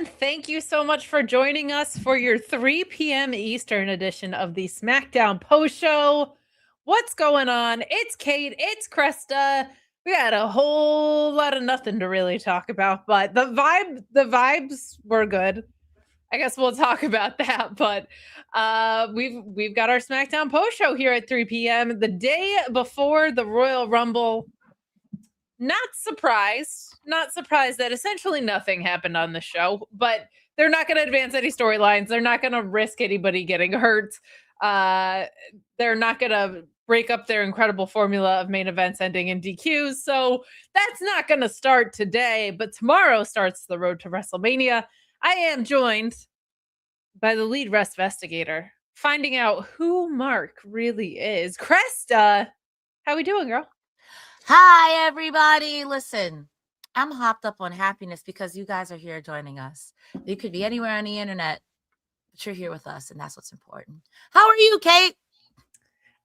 everyone. Thank you so much for joining us for your 3 p.m. Eastern edition of the Smackdown post show. What's going on? It's Kate, it's Cresta. We had a whole lot of nothing to really talk about, but the vibes were good. I guess we'll talk about that, but we've got our Smackdown post show here at 3 p.m. the day before the Royal Rumble. Not surprised that essentially nothing happened on the show, but they're not going to advance any storylines. They're not going to risk anybody getting hurt. They're not going to break up their incredible formula of main events ending in DQs. So that's not going to start today, but tomorrow starts the road to WrestleMania. I am joined by the lead investigator, finding out who Mark really is. Cresta, how we doing, girl? Hi, everybody. Listen, I'm hopped up on happiness because you guys are here joining us. You could be anywhere on the internet, but you're here with us, and that's what's important. How are you, Kate?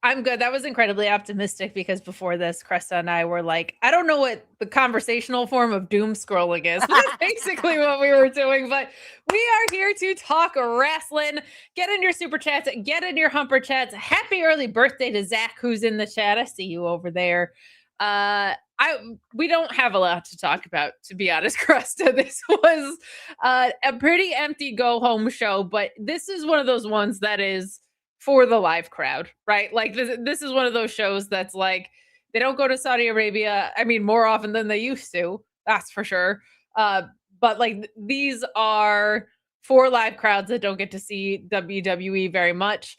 I'm good. That was incredibly optimistic because before this, Cresta and I were like, I don't know what the conversational form of doom scrolling is. That's basically what we were doing. But we are here to talk wrestling. Get in your super chats, get in your humper chats. Happy early birthday to Zach, who's in the chat. I see you over there. We don't have a lot to talk about, to be honest, Cresta. This was a pretty empty go home show, but this is one of those ones that is for the live crowd, right? Like this is one of those shows that's like they don't go to Saudi Arabia. I mean, more often than they used to, that's for sure. But like these are for live crowds that don't get to see WWE very much.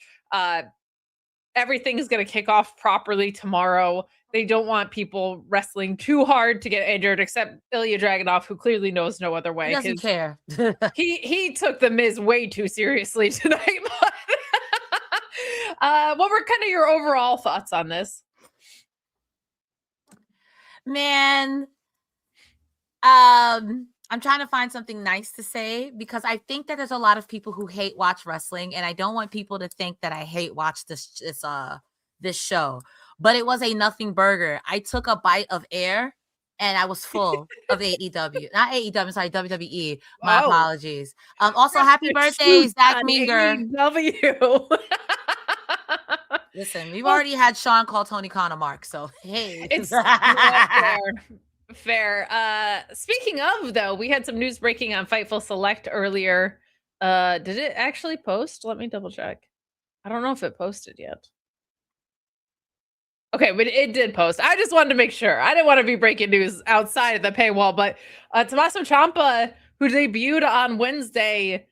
Everything is going to kick off properly tomorrow. They don't want people wrestling too hard to get injured, except Ilya Dragunov, who clearly knows no other way. He doesn't care. he took the Miz way too seriously tonight. What were kind of your overall thoughts on this? Man, I'm trying to find something nice to say because I think that there's a lot of people who hate watch wrestling, and I don't want people to think that I hate watch this show. But it was a nothing burger. I took a bite of air and I was full of AEW. Not AEW, sorry, WWE. My apologies. Also, happy birthday, Zach Minger. AEW. Listen, we've already had Sean call Tony Khan a mark, so hey. It's fair. Speaking of, though, we had some news breaking on Fightful Select earlier. Did it actually post? Let me double check. I don't know if it posted yet. Okay, but it did post. I just wanted to make sure. I didn't want to be breaking news outside of the paywall, but Tommaso Ciampa, who debuted on Wednesday,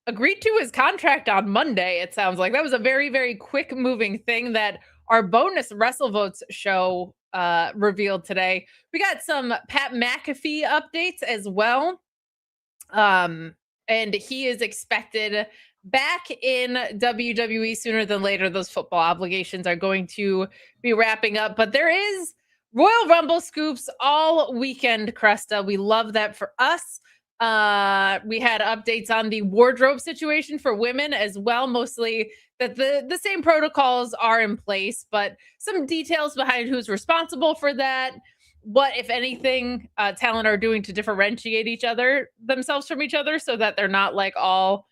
agreed to his contract on Monday, it sounds like. That was a very, very quick moving thing that our bonus WrestleVotes show revealed today. We got some Pat McAfee updates as well. And he is expected back in WWE sooner than later. Those football obligations are going to be wrapping up, but there is Royal Rumble scoops all weekend, Cresta. We love that for us. We had updates on the wardrobe situation for women as well, mostly that the same protocols are in place, but some details behind who's responsible for that. What, if anything, talent are doing to differentiate themselves from each other so that they're not like all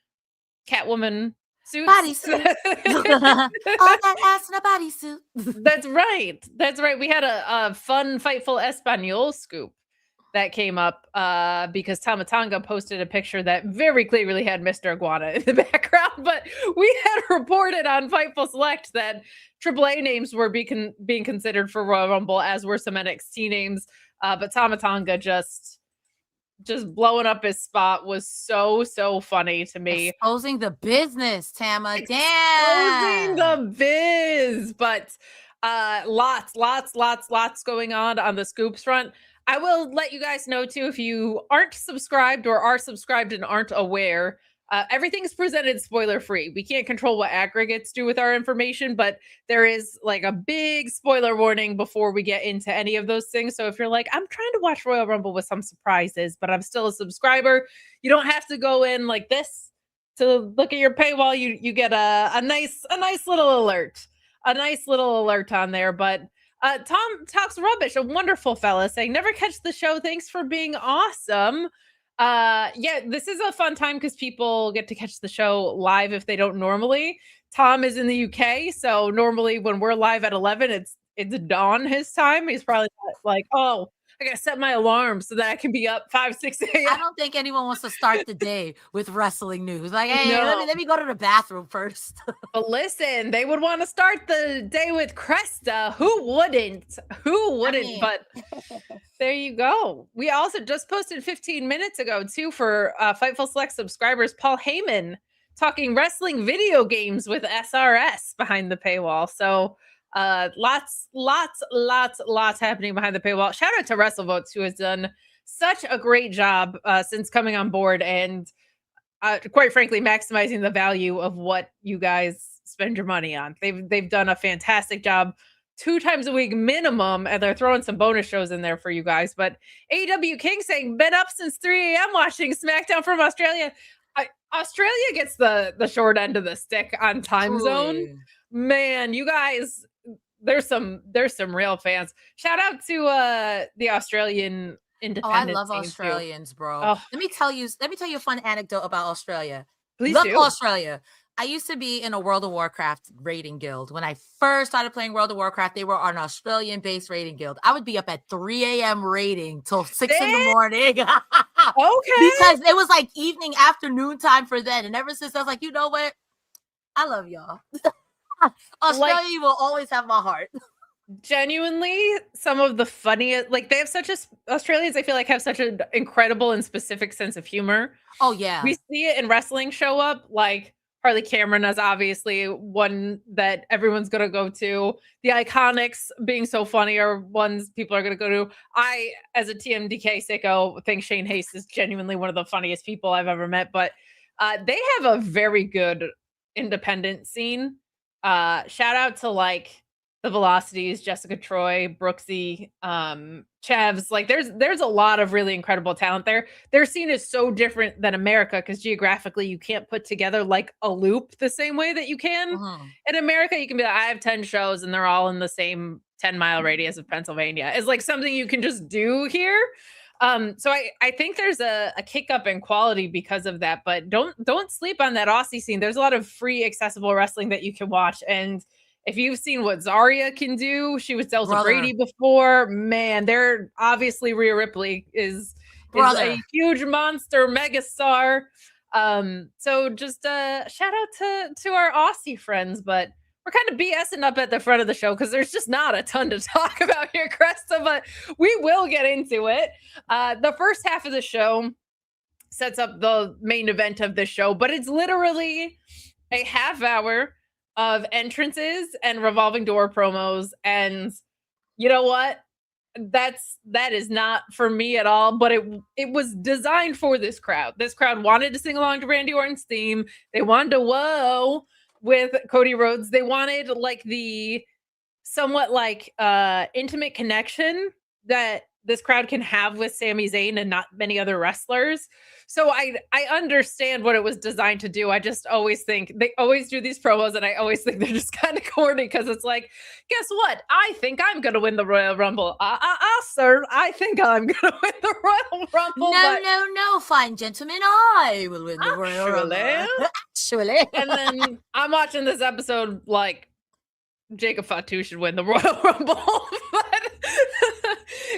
Catwoman suits. Bodysuit. All that ass in a bodysuit. That's right. We had a fun Fightful Espanol scoop that came up because Tama Tonga posted a picture that very clearly had Mr. Iguana in the background, but we had reported on Fightful Select that AAA names were being considered for Royal Rumble, as were some NXT names, but Tama Tonga just blowing up his spot was so funny to me. Exposing the business, Tama. Exposing the biz. But lots going on the scoops front. I will let you guys know too, if you aren't subscribed or are subscribed and aren't aware, everything's presented spoiler free. We can't control what aggregates do with our information, but there is like a big spoiler warning before we get into any of those things. So if you're like, I'm trying to watch Royal Rumble with some surprises, but I'm still a subscriber, you don't have to go in like this to look at your paywall. You get a nice little alert. A nice little alert on there. But Tom Talks Rubbish, a wonderful fella, saying, never catch the show. Thanks for being awesome. Yeah, this is a fun time because people get to catch the show live if they don't normally. Tom is in the UK, so normally when we're live at 11, it's dawn his time. He's probably like, oh, I gotta set my alarm so that I can be up 5, 6 I a.m. don't think anyone wants to start the day with wrestling news. Like, hey, No. let me go to the bathroom first. But listen, they would want to start the day with Cresta. Who wouldn't? Who wouldn't? mean- But there you go. We also just posted 15 minutes ago, too, for Fightful Select subscribers, Paul Heyman talking wrestling video games with SRS behind the paywall. So lots happening behind the paywall. Shout out to WrestleVotes, who has done such a great job since coming on board and quite frankly maximizing the value of what you guys spend your money on. They've done a fantastic job 2 times a week minimum, and they're throwing some bonus shows in there for you guys. But AEW King saying, been up since 3 a.m. watching SmackDown from Australia. Australia gets the short end of the stick on time zone. Man, you guys, there's some real fans. Shout out to the Australian independent. I love Australians, bro. Oh. Let me tell you a fun anecdote about Australia. Please Love do. Australia. I used to be in a World of Warcraft rating guild. When I first started playing World of Warcraft, they were an Australian-based rating guild. I would be up at 3 a.m. rating till 6 in the morning. Okay. Because it was like evening, afternoon time for that. And ever since I was like, you know what? I love y'all. Australia will always have my heart. Genuinely, some of the funniest, like they have such a Australians, I feel like have such an incredible and specific sense of humor. Oh yeah, we see it in wrestling show up. Like Harley Cameron is obviously one that everyone's gonna go to. The Iconics being so funny are ones people are gonna go to. I, as a TMDK sicko, think Shane Haste is genuinely one of the funniest people I've ever met. But they have a very good independent scene. Shout out to like the Velocities, Jessica Troy, Brooksy, Chevs. Like there's a lot of really incredible talent there. Their scene is so different than America because geographically you can't put together like a loop the same way that you can. In America, you can be like, I have 10 shows and they're all in the same 10-mile radius of Pennsylvania. It's like something you can just do here. So I think there's a kick up in quality because of that, but don't sleep on that Aussie scene. There's a lot of free accessible wrestling that you can watch. And if you've seen what Zarya can do, she was Delta Brady before. Man, they're obviously Rhea Ripley is a huge monster, megastar. So just shout out to our Aussie friends, but we're kind of BSing up at the front of the show because there's just not a ton to talk about here, Cresta, but we will get into it. The first half of the show sets up the main event of the show, but it's literally a half hour of entrances and revolving door promos. And you know what? That is not for me at all, but it was designed for this crowd. This crowd wanted to sing along to Randy Orton's theme. They wanted to whoa with Cody Rhodes. They wanted like the somewhat like intimate connection that this crowd can have with Sami Zayn and not many other wrestlers. So I understand what it was designed to do. I just always think they always do these promos and I always think they're just kind of corny because it's like, guess what? I think I'm going to win the Royal Rumble. Sir, I think I'm going to win the Royal Rumble. No, fine gentlemen. I will win the Royal Rumble. Actually. And then I'm watching this episode like, Jacob Fatu should win the Royal Rumble. But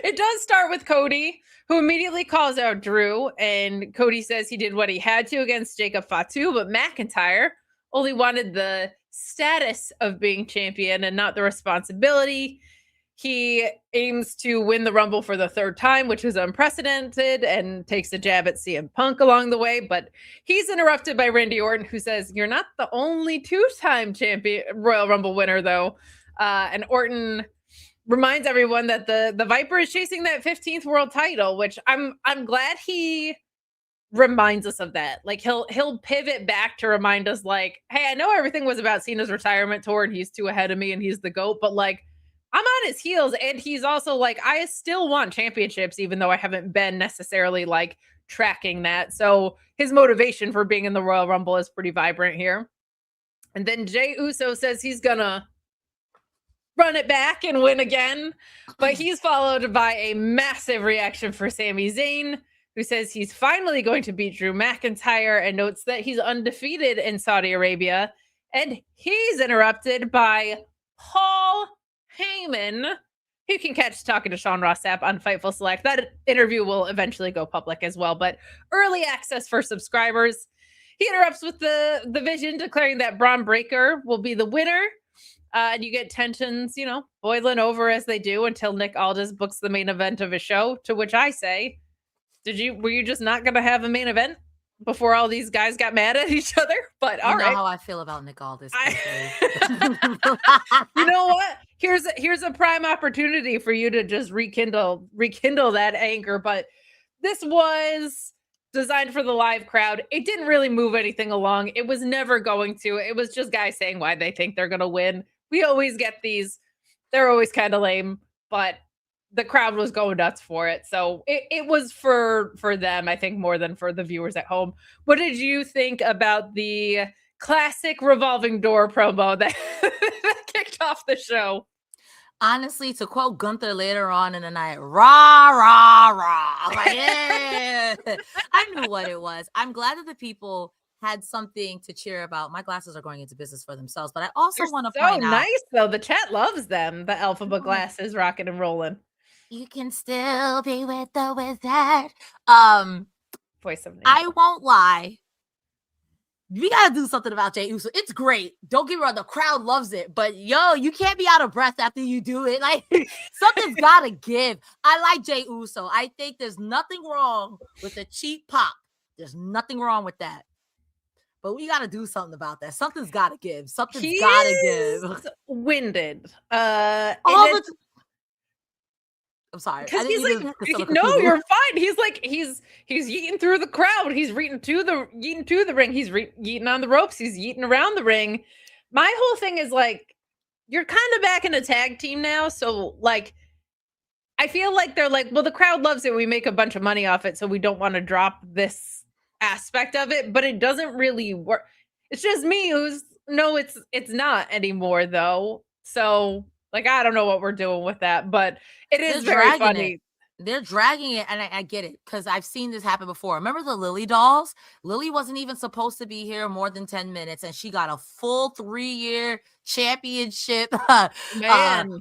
it does start with Cody, who immediately calls out Drew. And Cody says he did what he had to against Jacob Fatu, but McIntyre only wanted the status of being champion and not the responsibility. He aims to win the Rumble for the third time, which is unprecedented, and takes a jab at CM Punk along the way. But he's interrupted by Randy Orton, who says, "You're not the only two-time champion Royal Rumble winner, though." And Orton reminds everyone that the Viper is chasing that 15th world title, which I'm glad he reminds us of that. Like he'll pivot back to remind us, like, hey, I know everything was about Cena's retirement tour, and he's too ahead of me, and he's the GOAT, but like, I'm on his heels, and he's also like, I still want championships, even though I haven't been necessarily like tracking that. So his motivation for being in the Royal Rumble is pretty vibrant here. And then Jey Uso says he's gonna run it back and win again, but he's followed by a massive reaction for Sami Zayn. who says he's finally going to beat Drew McIntyre and notes that he's undefeated in Saudi Arabia. And he's interrupted by Paul Heyman, who can catch talking to Sean Ross Sapp on Fightful Select. That interview will eventually go public as well, but early access for subscribers. He interrupts with the Vision, declaring that Braun Breaker will be the winner. And you get tensions, boiling over as they do until Nick Aldis books the main event of his show, to which I say, were you just not going to have a main event before all these guys got mad at each other? But all right. You know how I feel about Nick Aldis. You know what? Here's a prime opportunity for you to just rekindle that anger. But this was designed for the live crowd. It didn't really move anything along. It was never going to. It was just guys saying why they think they're going to win. We always get these. They're always kind of lame, but the crowd was going nuts for it. So it was for them, I think, more than for the viewers at home. What did you think about the classic revolving door promo that kicked off the show? Honestly, to quote Gunther later on in the night, rah, rah, rah. Like, yeah. I knew what it was. I'm glad that the people had something to cheer about. My glasses are going into business for themselves, but I also want to point out. Nice, though. The chat loves them, the Alphaba glasses rocking and rolling. You can still be with the wizard. Voice of name. I won't lie. We gotta do something about Jey Uso. It's great. Don't get me wrong, the crowd loves it, but you can't be out of breath after you do it. Like, something's gotta give. I like Jey Uso. I think there's nothing wrong with a cheap pop. There's nothing wrong with that. But we gotta do something about that. Something's gotta give. Something's gotta give. Winded. I'm sorry. Because he's like, no, you're fine. He's like, he's yeeting through the crowd. He's yeeting to the ring. He's yeeting on the ropes. He's yeeting around the ring. My whole thing is like, you're kind of back in a tag team now. So like, I feel like they're like, well, the crowd loves it. We make a bunch of money off it. So we don't want to drop this aspect of it, but it doesn't really work. It's just me it's not anymore though. So like, I don't know what we're doing with that, but it is very funny. They're dragging it, and I get it, because I've seen this happen before. Remember the Lily dolls? Lily wasn't even supposed to be here more than 10 minutes, and she got a full 3-year championship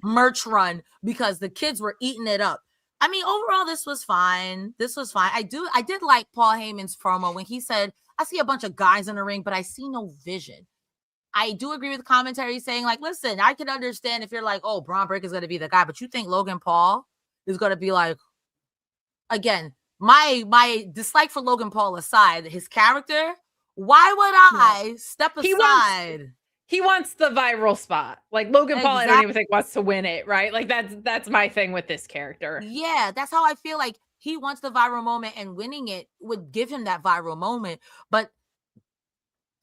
merch run because the kids were eating it up. I mean, overall, this was fine. I did like Paul Heyman's promo when he said, I see a bunch of guys in the ring, but I see no vision. I do agree with the commentary saying, like, listen, I can understand if you're like, oh, Braun Breaker is going to be the guy, but you think Logan Paul is going to be like, again, my dislike for Logan Paul aside, his character, why would I step aside? He wants the viral spot. Like Logan Paul, I don't even think wants to win it, right? Like that's my thing with this character. Yeah, that's how I feel like he wants the viral moment, and winning it would give him that viral moment. But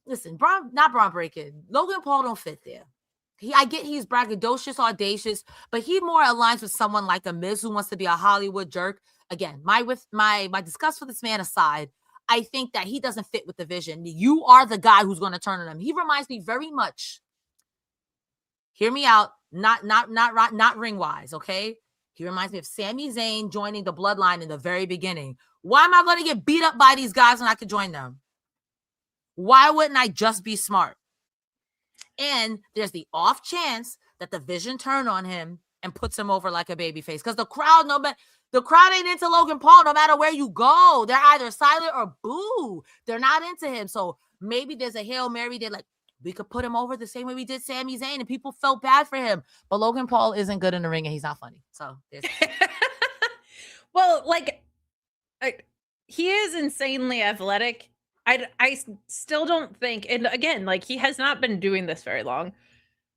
listen, not Braun Breaker. Logan Paul don't fit there. I get he's braggadocious, audacious, but he more aligns with someone like a Miz who wants to be a Hollywood jerk. Again, my disgust for this man aside, I think that he doesn't fit with the vision. You are the guy who's going to turn on him. He reminds me very much. Hear me out, not ring wise, okay? He reminds me of Sami Zayn joining the Bloodline in the very beginning. Why am I going to get beat up by these guys when I could join them? Why wouldn't I just be smart? And there's the off chance that the vision turn on him and puts him over like a baby face. Because the crowd ain't into Logan Paul no matter where you go. They're either silent or boo. They're not into him. So maybe there's a Hail Mary. They're like, we could put him over the same way we did Sami Zayn, and people felt bad for him. But Logan Paul isn't good in the ring, and he's not funny. So there's well, like, he is insanely athletic. I still don't think, and again, like, he has not been doing this very long.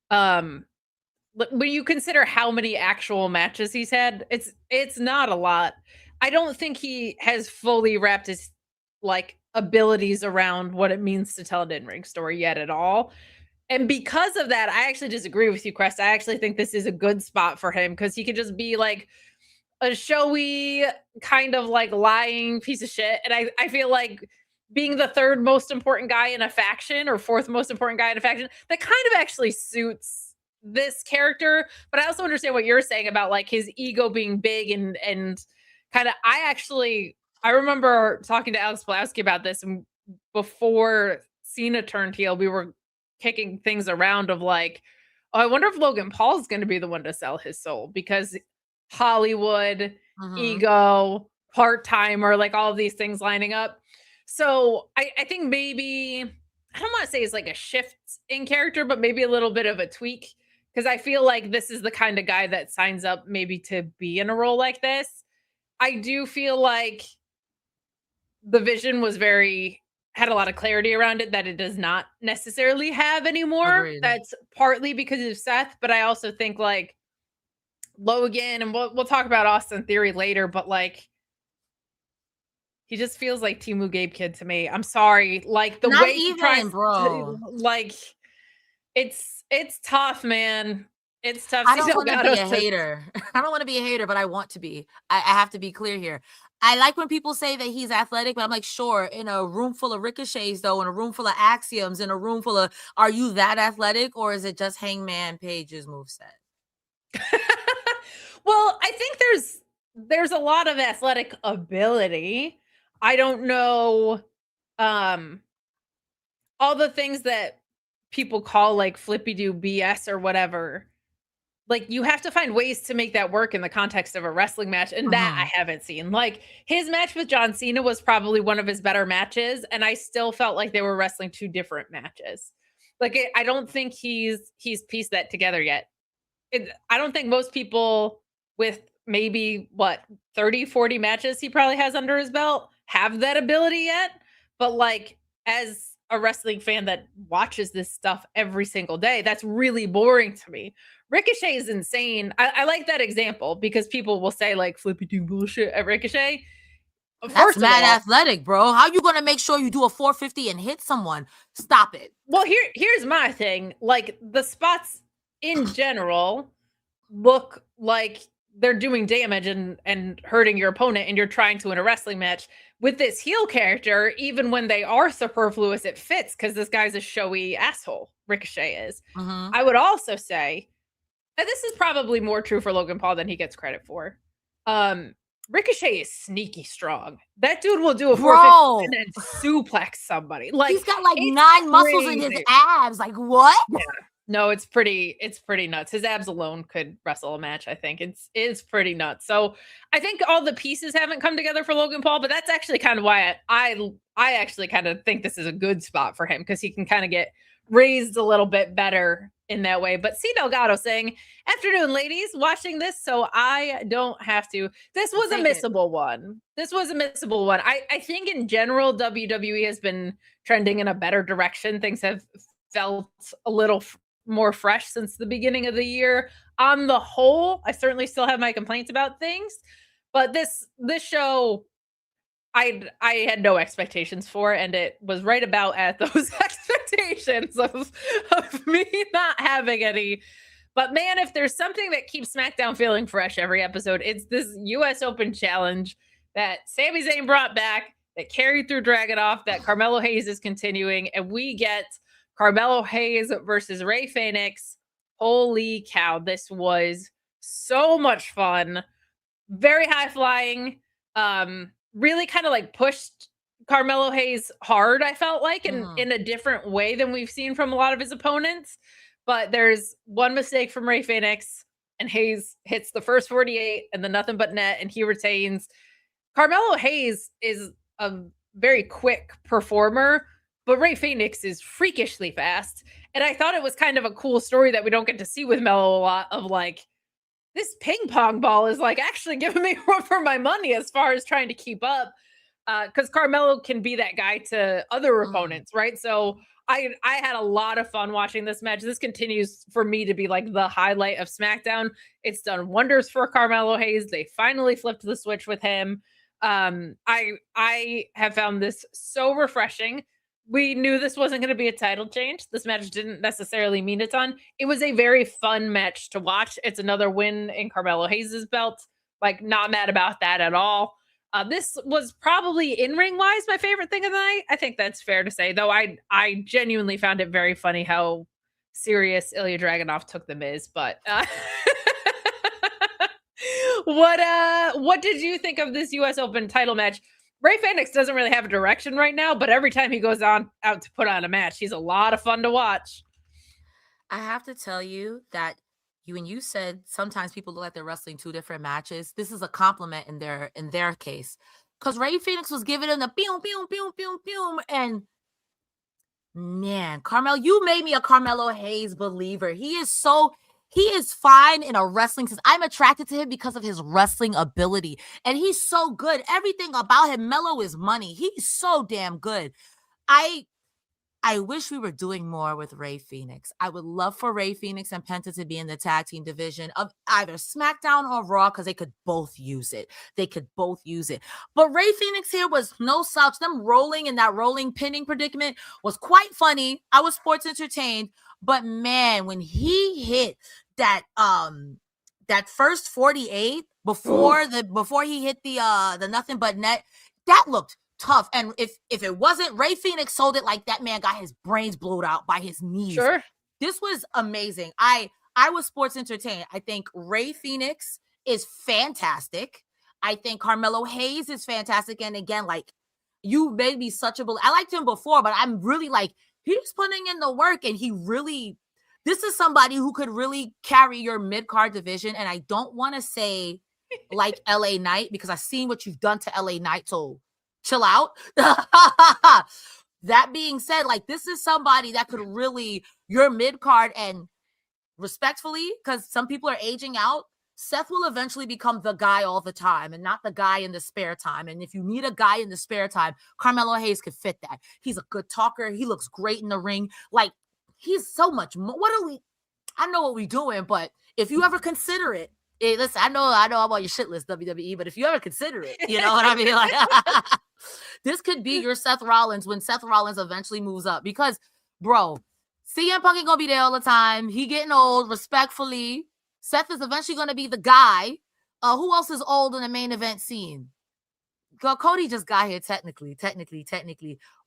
When you consider how many actual matches he's had, it's not a lot. I don't think he has fully wrapped his like abilities around what it means to tell an in-ring story yet at all. And because of that, I actually disagree with you, Cresta. I actually think this is a good spot for him because he could just be like a showy kind of like lying piece of shit. And I feel like being the third most important guy in a faction or fourth most important guy in a faction, that kind of actually suits this character. But I also understand what you're saying about like his ego being big and kind of, I actually I remember talking to Alex Pulaski about this, and before Cena turned heel, we were kicking things around of like, oh, I wonder if Logan Paul's going to be the one to sell his soul because Hollywood, Mhm. ego, part timer, like all of these things lining up. So I think maybe I don't want to say it's like a shift in character, but maybe a little bit of a tweak because I feel like this is the kind of guy that signs up maybe to be in a role like this. I do feel like the vision was very had a lot of clarity around it that it does not necessarily have anymore. Agreed. That's partly because of Seth, but I also think like Logan, and we'll talk about Austin Theory later, but like he just feels like Timu Gabe Kid to me. I'm sorry, like the Not way he tries even, to bro. like it's tough, man. It's tough. I See don't wanna be Delgado a says hater. I don't wanna be a hater, but I want to be. I have to be clear here. I like when people say that he's athletic, but I'm like, sure, in a room full of ricochets, though, in a room full of axioms, in a room full of, are you that athletic, or is it just Hangman Page's moveset? well, I think there's a lot of athletic ability. I don't know um all the things that people call like flippy do BS or whatever. Like you have to find ways to make that work in the context of a wrestling match, and that I Mhm. haven't seen. Like his match with John Cena was probably one of his better matches, and I still felt like they were wrestling two different matches. Like I don't think he's pieced that together yet. I don't think most people with maybe what 30, 40 matches he probably has under his belt have that ability yet. But like as a wrestling fan that watches this stuff every single day, that's really boring to me. Ricochet is insane. I like that example because people will say like flippy do bullshit at Ricochet. That's First of mad all, athletic, bro. How you gonna make sure you do a 450 and hit someone? Stop it. well, here's my thing. Like the spots in general look like they're doing damage and hurting your opponent and you're trying to in a wrestling match. With this heel character, even when they are superfluous, it fits because this guy's a showy asshole. Ricochet is. Mhm. I would also say, and this is probably more true for Logan Paul than he gets credit for. Um, Ricochet is sneaky strong. That dude will do a 450 Bro, and then suplex somebody. Like he's got like it's 9 muscles in his crazy. abs. Like, what? Yeah. No, it's pretty nuts. His abs alone could wrestle a match, I think. It's pretty nuts. So, I think all the pieces haven't come together for Logan Paul, but that's actually kind of why I actually kind of think this is a good spot for him because he can kind of get raised a little bit better in that way. But C Delgado saying, "Afternoon, ladies, watching this so I don't have to." This I'll was a take it. missable one. This was a missable one. I think in general WWE has been trending in a better direction. Things have felt a little more fresh since the beginning of the year. On the whole, I certainly still have my complaints about things, but this show I had no expectations for, and it was right about at those expectations of me not having any. But man, if there's something that keeps SmackDown feeling fresh every episode, it's this US Open challenge that Sami Zayn brought back, that carried through Dragunov, that Carmelo Hayes is continuing, and we get Carmelo Hayes versus Ray Phoenix. Holy cow, this was so much fun. Very high flying. Really kind of like pushed Carmelo Hayes hard, I felt like, Mhm. in a different way than we've seen from a lot of his opponents. But there's one mistake from Ray Phoenix, and Hayes hits the first 48 and the nothing but net, and he retains. Carmelo Hayes is a very quick performer, but Ray Phoenix is freakishly fast. And I thought it was kind of a cool story that we don't get to see with Mello a lot of like, this ping pong ball is like actually giving me run for my money as far as trying to keep up. Because Carmelo can be that guy to other Mhm. opponents, right? So I had a lot of fun watching this match. This continues for me to be like the highlight of SmackDown. It's done wonders for Carmelo Hayes. They finally flipped the switch with him. I have found this so refreshing. We knew this wasn't going to be a title change. This match didn't necessarily mean a ton. It was a very fun match to watch. It's another win in Carmelo Hayes' belt. Like, not mad about that at all. This was probably in ring wise my favorite thing of the night. I think that's fair to say, though. I genuinely found it very funny how serious Ilya Dragunov took the Miz. But what did you think of this U.S. Open title match? Ray Phoenix doesn't really have a direction right now, but every time he goes out to put on a match, he's a lot of fun to watch. I have to tell you that when you said sometimes people look like they're wrestling two different matches, this is a compliment in their case. Because Ray Phoenix was giving him the pew, pew, pew, pew, pew. And man, Carmelo, you made me a Carmelo Hayes believer. He is fine in a wrestling sense. I'm attracted to him because of his wrestling ability. And he's so good. Everything about him, Melo is money. He's so damn good. I wish we were doing more with Ray Phoenix. I would love for Ray Phoenix and Penta to be in the tag team division of either SmackDown or Raw because they could both use it. But Ray Phoenix here was no slouch. Them rolling in that rolling pinning predicament was quite funny. I was sports entertained. But man, when he hit that first 48 before he hit the nothing but net, that looked tough. And if it wasn't Ray Phoenix sold it like that man got his brains blown out by his knees. Sure. This was amazing. I was sports entertained. I think Ray Phoenix is fantastic. I think Carmelo Hayes is fantastic. And again, like, you made me such a I liked him before, but I'm really like, he's putting in the work, and this is somebody who could really carry your mid-card division. And I don't want to say like LA Knight, because I've seen what you've done to LA Knight, so chill out. That being said, like, this is somebody that could really, your mid-card, and respectfully, because some people are aging out, Seth will eventually become the guy all the time and not the guy in the spare time. And if you need a guy in the spare time, Carmelo Hayes could fit that. He's a good talker. He looks great in the ring. Like, he's so much more. I know what we're doing, but if you ever consider it, listen, I know I'm on your shit list, WWE, but if you ever consider it, you know what I mean? Like, this could be your Seth Rollins when Seth Rollins eventually moves up, because, bro, CM Punk ain't gonna be there all the time. He getting old, respectfully. Seth is eventually going to be the guy. Who else is old in the main event scene? Cody just got here technically.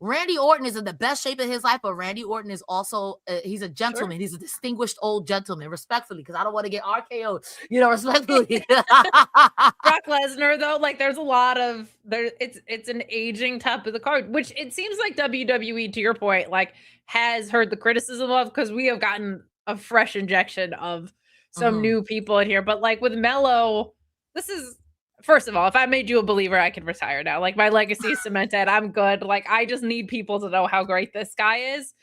Randy Orton is in the best shape of his life, but Randy Orton is also, he's a gentleman. Sure. He's a distinguished old gentleman, respectfully, because I don't want to get RKO'd, respectfully. Brock Lesnar, though, like, there's a lot of, it's an aging top of the card, which it seems like WWE, to your point, like, has heard the criticism of, because we have gotten a fresh injection of some new people in here. But like with Melo, this is, first of all, if I made you a believer, I could retire now. Like, my legacy is cemented. I'm good. Like, I just need people to know how great this guy is.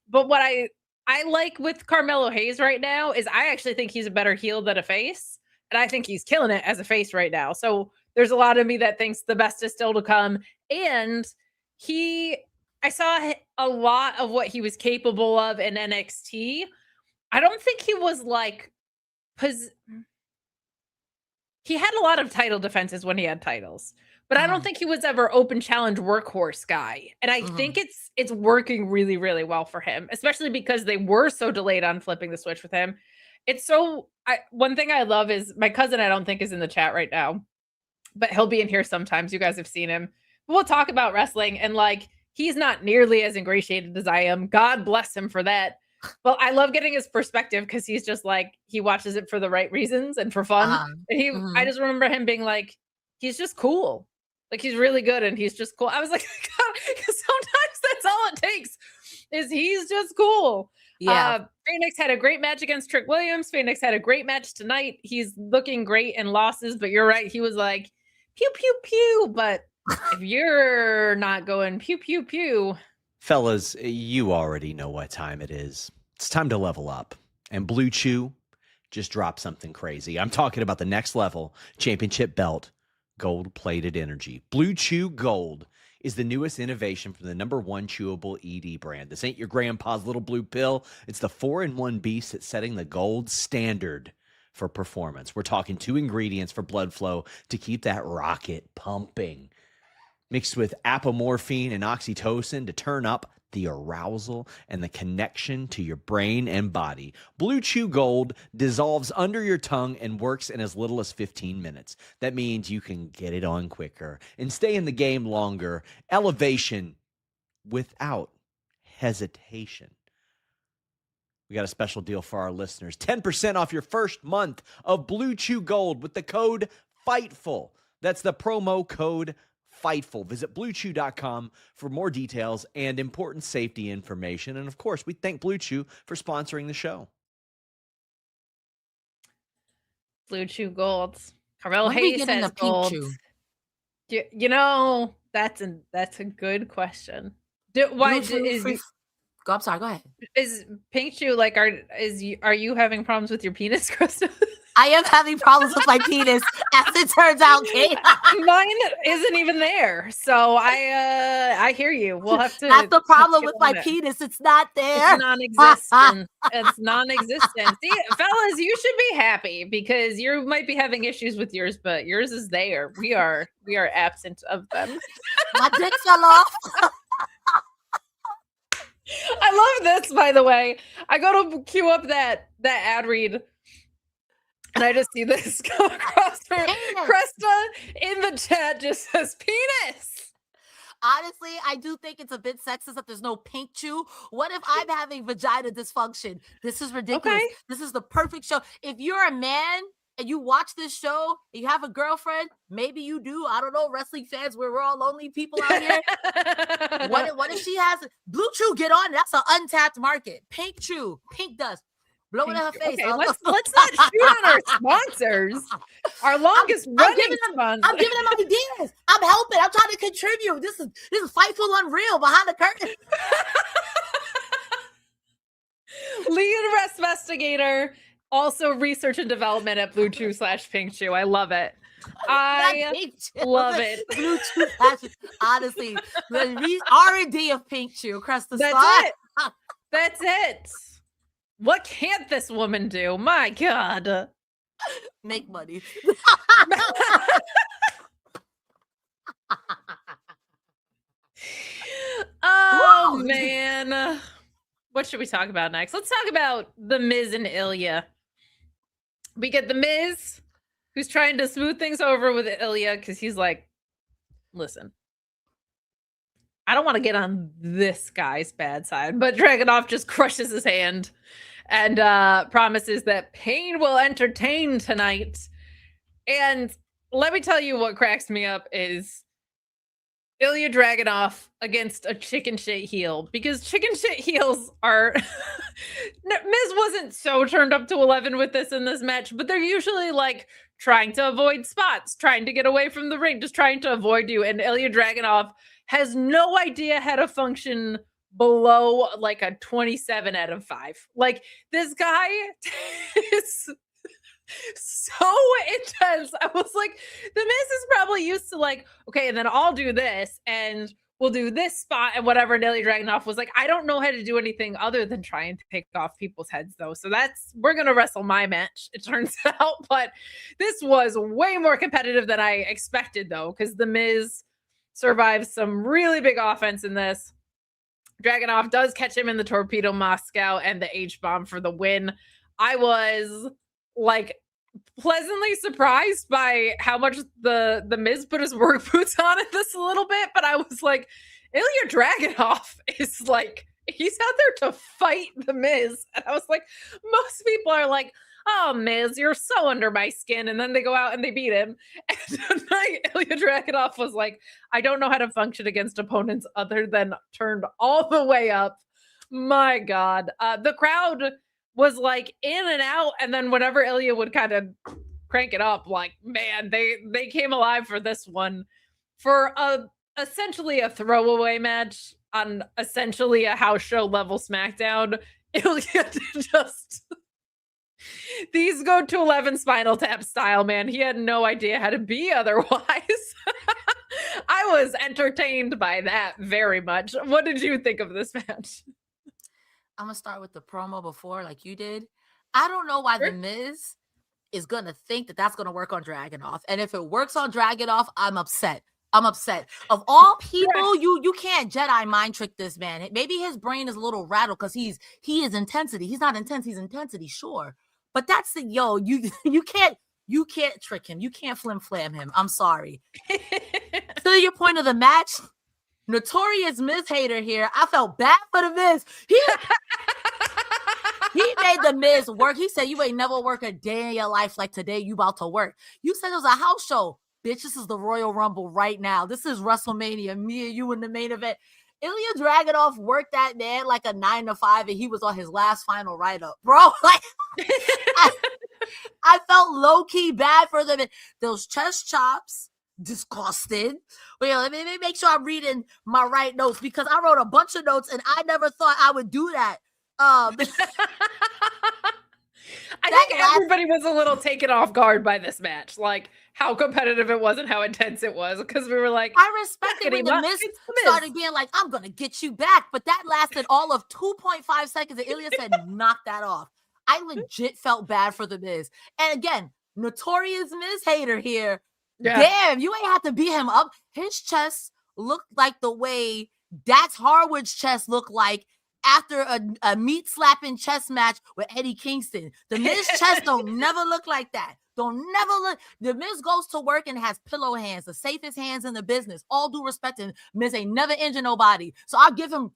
But what I like with Carmelo Hayes right now is I actually think he's a better heel than a face. And I think he's killing it as a face right now. So there's a lot of me that thinks the best is still to come. And I saw a lot of what he was capable of in NXT. I don't think he was like, he had a lot of title defenses when he had titles, but I don't think he was ever open challenge workhorse guy. And I think it's working really, really well for him, especially because they were so delayed on flipping the switch with him. One thing I love is my cousin, I don't think is in the chat right now, but he'll be in here sometimes. You guys have seen him. We'll talk about wrestling, and like, he's not nearly as ingratiated as I am. God bless him for that. Well, I love getting his perspective, because he's just like, he watches it for the right reasons and for fun. And I just remember him being like, he's just cool. Like, he's really good and he's just cool. I was like, God, sometimes that's all it takes, is he's just cool. Yeah. Phoenix had a great match against Trick Williams. Phoenix had a great match tonight. He's looking great in losses, but you're right. He was like, pew, pew, pew. But if you're not going pew, pew, pew. Fellas, you already know what time it is. It's time to level up. And Blue Chew just dropped something crazy. I'm talking about the next level championship belt, gold-plated energy. Blue Chew Gold is the newest innovation from the #1 chewable ED brand. This ain't your grandpa's little blue pill. It's the 4-in-1 beast that's setting the gold standard for performance. We're talking 2 ingredients for blood flow to keep that rocket pumping, mixed with apomorphine and oxytocin to turn up the arousal and the connection to your brain and body. Blue Chew Gold dissolves under your tongue and works in as little as 15 minutes. That means you can get it on quicker and stay in the game longer. Elevation without hesitation. We got a special deal for our listeners. 10% off your first month of Blue Chew Gold with the code FIGHTFUL. That's the promo code Fightful. Visit BlueChew.com for more details and important safety information. And of course, we thank Blue Chew for sponsoring the show. Blue Chew Gold. Carmelo When do we Hayes get into has Pink gold. Chew? You know, that's a good question. Why Blue Chew is free- Go, I'm sorry, go ahead. is Pink Chew like are you having problems with your penis, Cresta? I am having problems with my penis, as it turns out, Kate. Mine isn't even there, so I hear you. We'll have to. That's the problem get with on my it. penis. It's not there. It's non-existent. It's non-existent. See, fellas, you should be happy because you might be having issues with yours, but yours is there. We are absent of them. My dick fell off. I love this, by the way. I go to queue up that ad read, and I just see this come across her. Cresta in the chat just says penis. Honestly, I do think it's a bit sexist that there's no Pink Chew. What if I'm having vagina dysfunction? This is ridiculous. Okay. This is the perfect show. If you're a man and you watch this show, and you have a girlfriend, maybe you do. I don't know, wrestling fans, we're all lonely people out here. What if she has Blue Chew? Get on. That's an untapped market. Pink Chew, pink dust. Blow it in her face. Okay, let's not shoot on our sponsors. Our longest running sponsor. I'm giving them ideas. I'm helping. I'm trying to contribute. This is Fightful Unreal behind the curtain. Lead investigator, also research and development at Blue Chew /Pink Chew. I love it. I love it. Blue Chew passion. Honestly, the R&D of Pink Chew. Cresta. That's it. That's it. What can't this woman do? My God. Make money. Oh, Whoa. man. What should we talk about next? Let's talk about The Miz and Ilya. We get The Miz, who's trying to smooth things over with Ilya because he's like, listen, I don't want to get on this guy's bad side, but Dragunov just crushes his hand and promises that Pain will entertain tonight. And let me tell you what cracks me up is Ilya Dragunov against a chicken shit heel, because chicken shit heels are Miz wasn't so turned up to 11 with this in this match, but they're usually like trying to avoid spots, trying to get away from the ring, just trying to avoid you. And Ilya Dragunov has no idea how to function below like a 27 out of 5. Like, this guy is so intense. I was like, the Miz is probably used to like, okay, and then I'll do this and we'll do this spot and whatever. And Ilya Dragunov was like, I don't know how to do anything other than try and take off people's heads though. So we're going to wrestle my match, it turns out. But this was way more competitive than I expected though, because the Miz survives some really big offense in this. Dragunov does catch him in the Torpedo Moscow and the H-bomb for the win. I was like pleasantly surprised by how much the Miz put his work boots on at this a little bit, but I was like, Ilya Dragunov is like, he's out there to fight the Miz. And I was like, most people are like, oh, Miz, you're so under my skin. And then they go out and they beat him. And tonight, Ilya Dragunov was like, I don't know how to function against opponents other than turned all the way up. My God. The crowd was like in and out. And then whenever Ilya would kind of crank it up, like, man, they came alive for this one. For essentially a throwaway match on essentially a house show level SmackDown, Ilya just... These go to 11 Spinal Tap style, man. He had no idea how to be otherwise. I was entertained by that very much. What did you think of this match? I'm going to start with the promo before, like you did. I don't know why Sure. The Miz is going to think that that's going to work on Dragunov. And if it works on Dragunov, I'm upset. I'm upset. Of all people, you can't Jedi mind trick this man. Maybe his brain is a little rattled because he is intensity. He's not intense. He's intensity, sure. But that's the you can't trick him. You can't flim flam him. I'm sorry. To your point of the match, notorious Miz hater here. I felt bad for the Miz. He made the Miz work. He said, you ain't never work a day in your life like today. You about to work. You said it was a house show. bitch, this is the Royal Rumble right now. This is WrestleMania. Me and you in the main event. Ilya Dragunov worked that man like a 9 to 5, and he was on his last final write-up, bro. Like, I felt low-key bad for them. Those chest chops, disgusted. Wait, let me make sure I'm reading my right notes, because I wrote a bunch of notes, and I never thought I would do that. I think everybody was a little taken off guard by this match, like how competitive it was and how intense it was, because we were like, I respected when the Miz started being like, I'm going to get you back, but that lasted all of 2.5 seconds, and Ilya said, knock that off. I legit felt bad for the Miz. And again, notorious Miz hater here. Yeah. Damn, you ain't have to beat him up. His chest looked like the way Dax Harwood's chest looked like after a meat-slapping chess match with Eddie Kingston. The Miz chest don't never look like that. Don't never look. The Miz goes to work and has pillow hands, the safest hands in the business. All due respect, and Miz ain't never injured nobody. So I'll give him.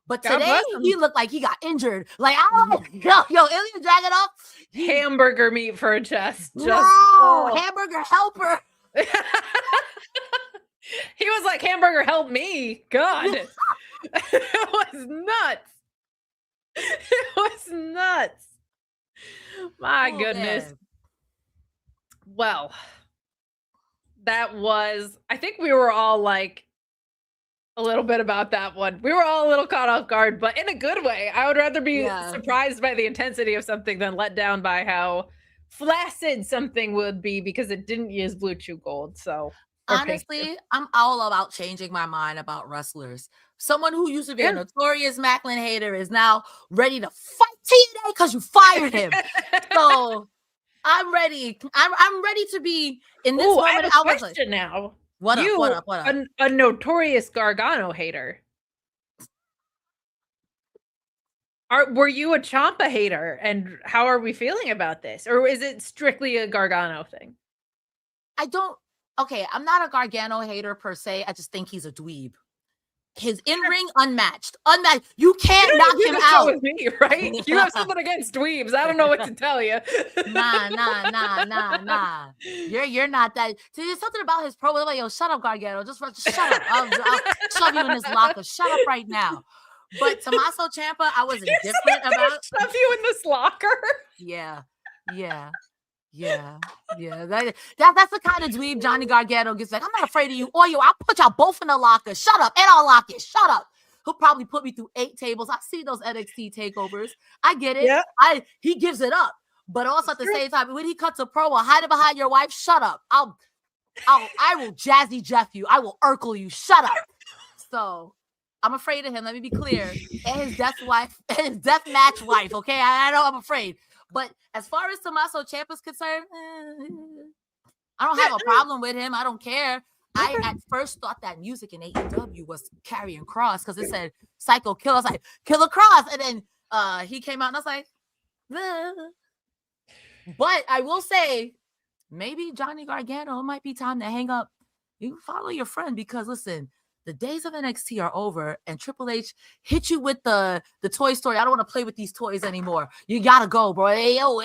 But today, he looked like he got injured. Like, yo, Ilya Dragunov. Hamburger meat for a chest. Hamburger helper. He was like, hamburger help me. God. It was nuts. It was nuts. My goodness. Man. Well, that was, I think we were all like a little bit about that one. We were all a little caught off guard, but in a good way. I would rather be surprised by the intensity of something than let down by how flaccid something would be because it didn't use Blue Chew Gold. So honestly, I'm all about changing my mind about wrestlers. Someone who used to be a notorious Macklin hater is now ready to fight TNA because you fired him. So I'm ready. I'm ready to be in this moment. I have a question now. What up? A notorious Gargano hater. Were you a Ciampa hater? And how are we feeling about this? Or is it strictly a Gargano thing? I'm not a Gargano hater per se. I just think he's a dweeb. His in-ring unmatched. You can't knock him out. With me, right? You have something against dweebs. I don't know what to tell you. Nah. You're not that. See, there's something about his pro. Like, yo, shut up, Gargano. Just shut up. I'll shove you in this locker. Shut up right now. But Tommaso Ciampa, I was indifferent about. Shove you in this locker. Yeah. That's the kind of dweeb Johnny Gargano gets. Like, I'm not afraid of you. Or I'll put y'all both in the locker. Shut up. And I'll lock it. Shut up. He'll probably put me through 8 tables. I see those NXT takeovers. I get it. Yeah. He gives it up. But also at the same time, when he cuts a promo, hide it behind your wife. Shut up. I will Jazzy Jeff you. I will Urkel you. Shut up. So I'm afraid of him. Let me be clear. And his death match wife. Okay. I know I'm afraid. But as far as Tommaso Ciampa's concerned, I don't have a problem with him. I don't care. I at first thought that music in AEW was carrying Cross because it said Psycho Kill. I was like, Killer Cross. And then he came out and I was like, But I will say, maybe Johnny Gargano, it might be time to hang up. You follow your friend because, listen, the days of NXT are over, and Triple H hit you with the Toy Story. I don't want to play with these toys anymore. You gotta go, bro. Hey, yo,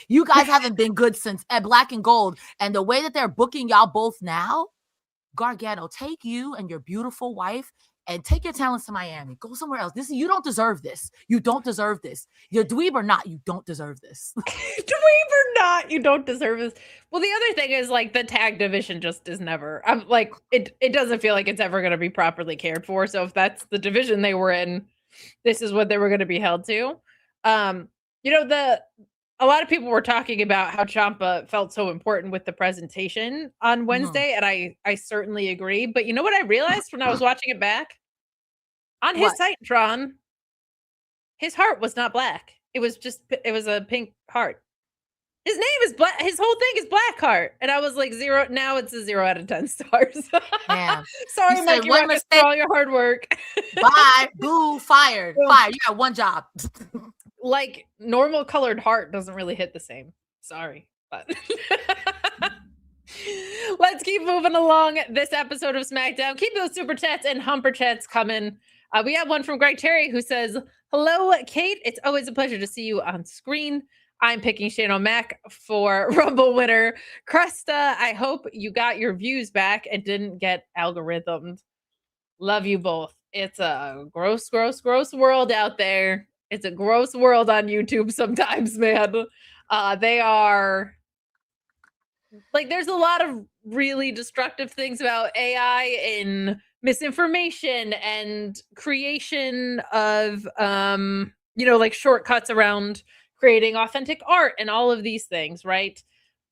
you guys haven't been good since at Black and Gold. And the way that they're booking y'all both now, Gargano, take you and your beautiful wife and take your talents to Miami. Go somewhere else. You don't deserve this. You don't deserve this. You're dweeb or not, you don't deserve this. Dweeb or not, you don't deserve this. Well, the other thing is like the tag division just is never. I'm like it doesn't feel like it's ever going to be properly cared for. So if that's the division they were in, this is what they were going to be held to. A lot of people were talking about how Ciampa felt so important with the presentation on Wednesday, and I certainly agree. But you know what I realized when I was watching it back? On his Titantron, his heart was not black. It was a pink heart. His name is Black. His whole thing is Blackheart. And I was like 0. Now it's a 0 out of 10 stars. Yeah. Sorry, Mike, you were for all your hard work. Bye. Boo. Fired. Fired. You got one job. Like normal colored heart doesn't really hit the same. Sorry, but let's keep moving along this episode of SmackDown. Keep those super chats and humper chats coming. We have one from Greg Terry who says, "Hello, Kate. It's always a pleasure to see you on screen. I'm picking Shane O'Mac for Rumble winner. Cresta, I hope you got your views back and didn't get algorithmed. Love you both. It's a gross, gross, gross world out there. It's a gross world on YouTube sometimes, man. They are like, there's a lot of really destructive things about AI in misinformation and creation of like shortcuts around creating authentic art and all of these things, right?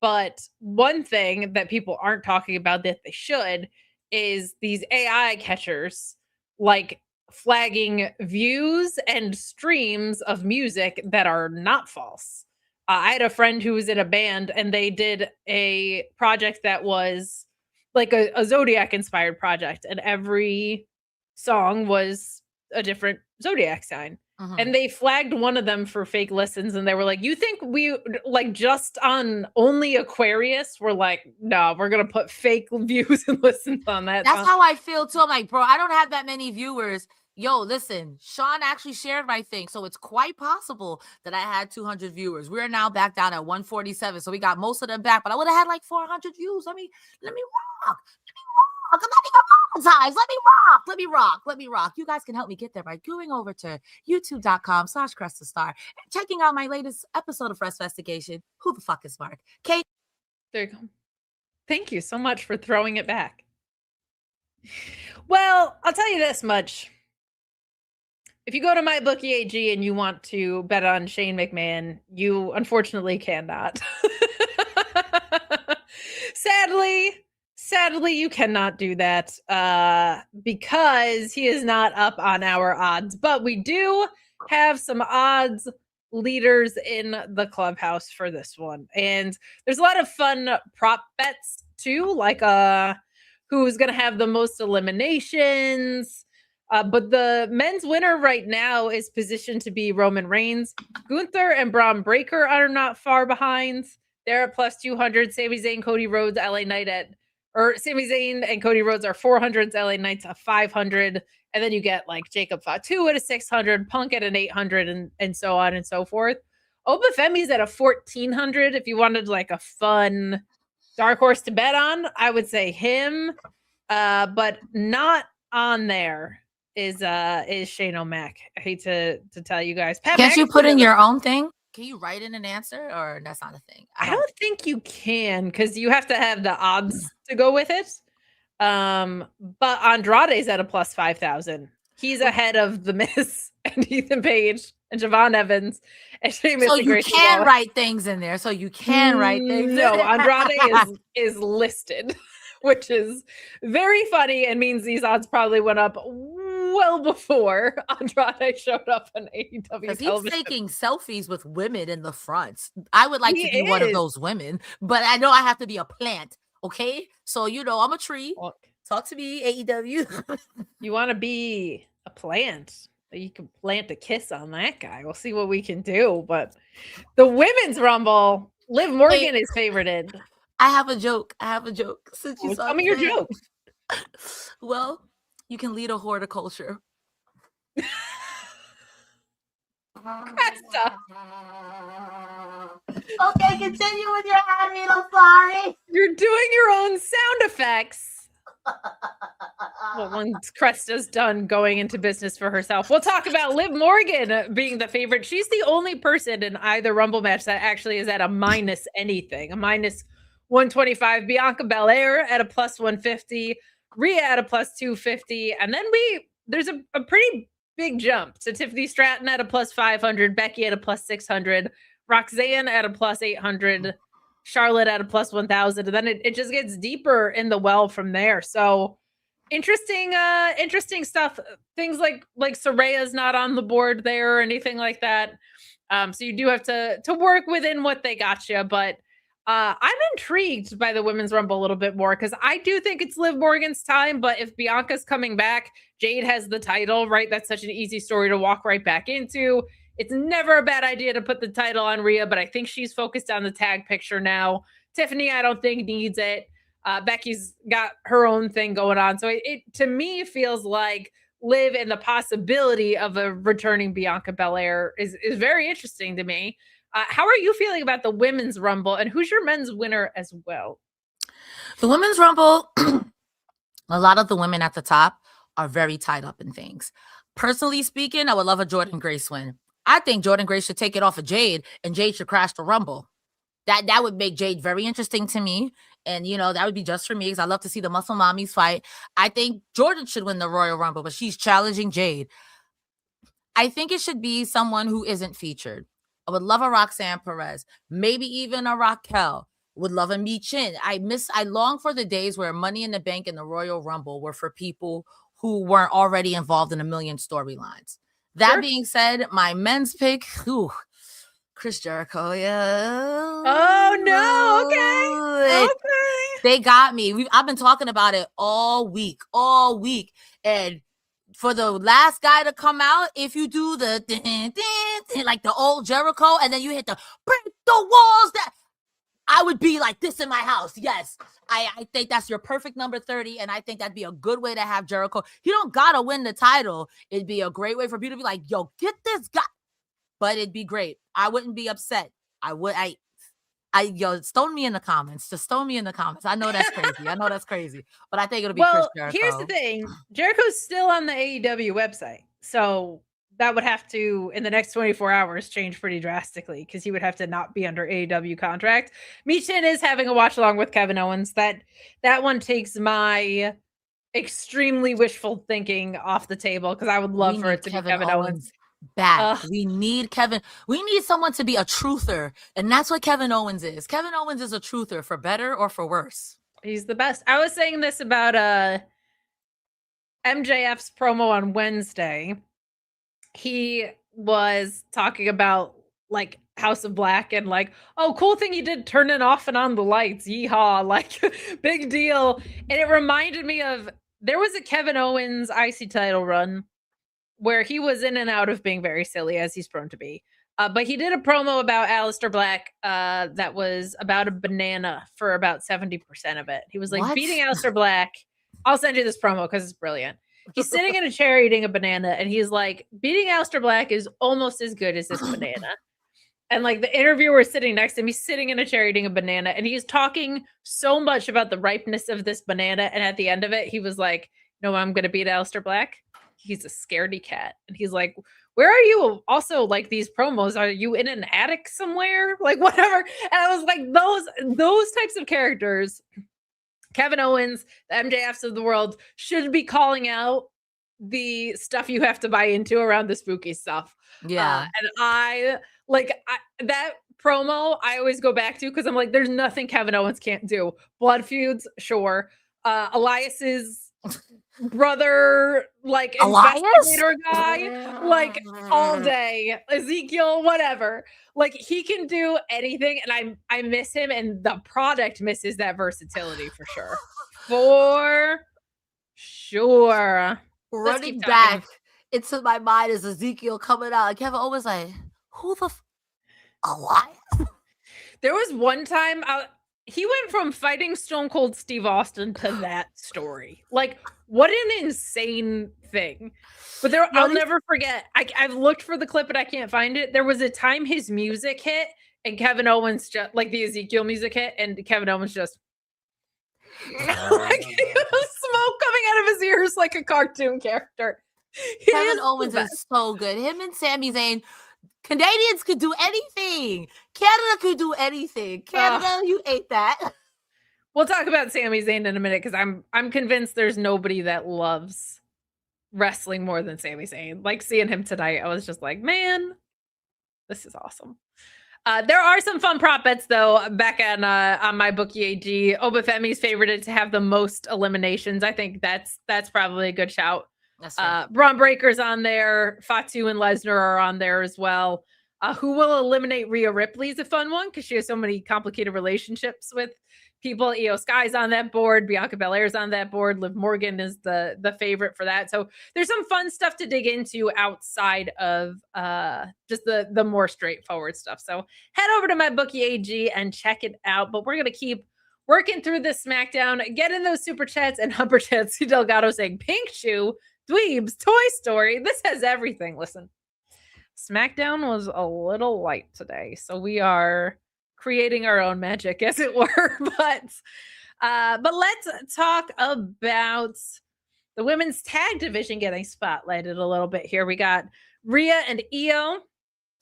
But one thing that people aren't talking about that they should is these AI catchers, like flagging views and streams of music that are not false. I had a friend who was in a band and they did a project that was like a Zodiac inspired project, and every song was a different Zodiac sign. And they flagged one of them for fake listens, and they were like, "You think we like just on only Aquarius? We're like, no, we're gonna put fake views and listens on that." That's how I feel too. I'm like, bro, I don't have that many viewers. Yo, listen, Sean actually shared my thing, so it's quite possible that I had 200 viewers. We're now back down at 147, so we got most of them back, but I would have had like 400 views. Let me rock. I'm not even monetized. Let me rock. You guys can help me get there by going over to youtube.com/CrestaStar and checking out my latest episode of Investigation. Who the fuck is Mark? Kate. There you go. Thank you so much for throwing it back. Well, I'll tell you this much. If you go to MyBookieAG and you want to bet on Shane McMahon, you unfortunately cannot. Sadly, you cannot do that because he is not up on our odds. But we do have some odds leaders in the clubhouse for this one. And there's a lot of fun prop bets too, like who's going to have the most eliminations. But the men's winner right now is positioned to be Roman Reigns. Gunther and Braun Breaker are not far behind. They're at plus 200. Sami Zayn, Cody Rhodes, Sami Zayn and Cody Rhodes are 400s, LA Knights a 500. And then you get like Jacob Fatu at a 600, Punk at an 800, and so on and so forth. Obafemi's at a 1400. If you wanted like a fun dark horse to bet on, I would say him. But not on there is Shane O'Mac. I hate to tell you guys. Can't you put in your own thing? Can you write in an answer, or that's not a thing? I don't think you can, because you have to have the odds to go with it. But Andrade's at a plus 5,000. He's ahead of The Miz and Ethan Page and Javon Evans and Sheamus. So you can write things in there. No, Andrade is listed, which is very funny and means these odds probably went up well before Andrade showed up on AEW television. He's taking selfies with women in the front. I would like to be one of those women, but I know I have to be a plant. Okay, so I'm a tree. Talk to me, AEW. You want to be a plant? You can plant a kiss on that guy. We'll see what we can do. But the women's rumble, Liv Morgan is favorited. I have a joke. Since you tell me your joke. Well, you can lead a horticulture. Cresta. Okay, continue with your ad read. I'm sorry. You're doing your own sound effects. Well, once Cresta's done going into business for herself, we'll talk about Liv Morgan being the favorite. She's the only person in either Rumble match that actually is at a minus anything, a minus 125. Bianca Belair at a plus 150. Rhea at a plus 250. And then there's a pretty big jump to Tiffany Stratton at a plus 500, Becky at a plus 600, Roxanne at a plus 800, Charlotte at a plus 1,000. And then it just gets deeper in the well from there. So interesting stuff. Things like Soraya's not on the board there or anything like that. So you do have to work within what they got you. But I'm intrigued by the Women's Rumble a little bit more because I do think it's Liv Morgan's time. But if Bianca's coming back, Jade has the title, right? That's such an easy story to walk right back into. It's never a bad idea to put the title on Rhea, but I think she's focused on the tag picture now. Tiffany, I don't think needs it. Becky's got her own thing going on. So it to me feels like Liv and the possibility of a returning Bianca Belair is very interesting to me. How are you feeling about the women's Rumble, and who's your men's winner as well? The women's Rumble, a lot of the women at the top are very tied up in things. Personally speaking, I would love a Jordynne Grace win. I think Jordynne Grace should take it off of Jade, and Jade should crash the Rumble. That would make Jade very interesting to me. And, that would be just for me because I love to see the Muscle Mommies fight. I think Jordan should win the Royal Rumble, but she's challenging Jade. I think it should be someone who isn't featured. I would love a Roxanne Perez, maybe even a Raquel. Would love a Mi Chin. I long for the days where Money in the Bank and the Royal Rumble were for people who weren't already involved in a million storylines. That being said, my men's pick, Chris Jericho, yeah. Oh no, okay. They got me. I've been talking about it all week. And for the last guy to come out, if you do the like the old Jericho, and then you hit the break the walls, that I would be like this in my house. Yes. I think that's your perfect number 30, and I think that'd be a good way to have Jericho. You don't gotta win the title. It'd be a great way for people to be like, yo, get this guy. But it'd be great. I wouldn't be upset. Stone me in the comments. Just stone me in the comments. I know that's crazy. But I think it'll be Chris Jericho. Here's the thing. Jericho's still on the AEW website. So that would have to, in the next 24 hours, change pretty drastically because he would have to not be under AEW contract. Mi Chin is having a watch along with Kevin Owens. That one takes my extremely wishful thinking off the table because I would love for it to be Kevin Owens. Back. We need Kevin. We need someone to be a truther. And that's what Kevin Owens is. Kevin Owens is a truther for better or for worse. He's the best. I was saying this about MJF's promo on Wednesday. He was talking about like House of Black and like, oh, cool thing he did turning off and on the lights. Yeehaw. Like big deal. And it reminded me of there was a Kevin Owens IC title run where he was in and out of being very silly, as he's prone to be. But he did a promo about Aleister Black that was about a banana for about 70% of it. He was like, beating Aleister Black. I'll send you this promo because it's brilliant. He's sitting in a chair eating a banana, and he's like, beating Aleister Black is almost as good as this banana. And like the interviewer is sitting next to him, he's sitting in a chair eating a banana, and he's talking so much about the ripeness of this banana. And at the end of it, he was like, no, I'm going to beat Aleister Black. He's a scaredy cat. And he's like, where are you? Also, like these promos, are you in an attic somewhere? Like whatever. And I was like, those types of characters, Kevin Owens, the MJFs of the world, should be calling out the stuff you have to buy into around the spooky stuff. Yeah. And that promo I always go back to because I'm like, there's nothing Kevin Owens can't do. Blood feuds, sure. Elias's brother, like investigator guy, like all day. Ezekiel, whatever. Like he can do anything, and I miss him, and the product misses that versatility for sure. For sure. Running back into my mind is Ezekiel coming out, and Kevin Owens like, who the Elias? There was one time he went from fighting Stone Cold Steve Austin to that story. Like, what an insane thing. But I'll never forget. I've looked for the clip, but I can't find it. There was a time his music hit, and Kevin Owens just, like the Ezekiel music hit, and Kevin Owens just, like, smoke coming out of his ears like a cartoon character. Kevin Owens is so good. Him and Sami Zayn, Canadians could do anything. Canada could do anything. Canada, you ate that. We'll talk about Sami Zayn in a minute because I'm convinced there's nobody that loves wrestling more than Sami Zayn. Like seeing him tonight, I was just like, man, this is awesome. There are some fun prop bets though back on my bookie AG. Obafemi's favorited to have the most eliminations. I think that's probably a good shout. That's right. Braun Breaker's on there. Fatu and Lesnar are on there as well. Who will eliminate Rhea Ripley is a fun one because she has so many complicated relationships with people. Io Sky's on that board. Bianca Belair's on that board. Liv Morgan is the favorite for that. So there's some fun stuff to dig into outside of just the more straightforward stuff. So head over to my bookie AG and check it out. But we're going to keep working through this SmackDown. Get in those super chats and Humper chats. Delgado saying Pink Shoe, Dweebs, Toy Story. This has everything. Listen, SmackDown was a little light today, so we are creating our own magic, as it were. But let's talk about the women's tag division getting spotlighted a little bit here. We got Rhea and Io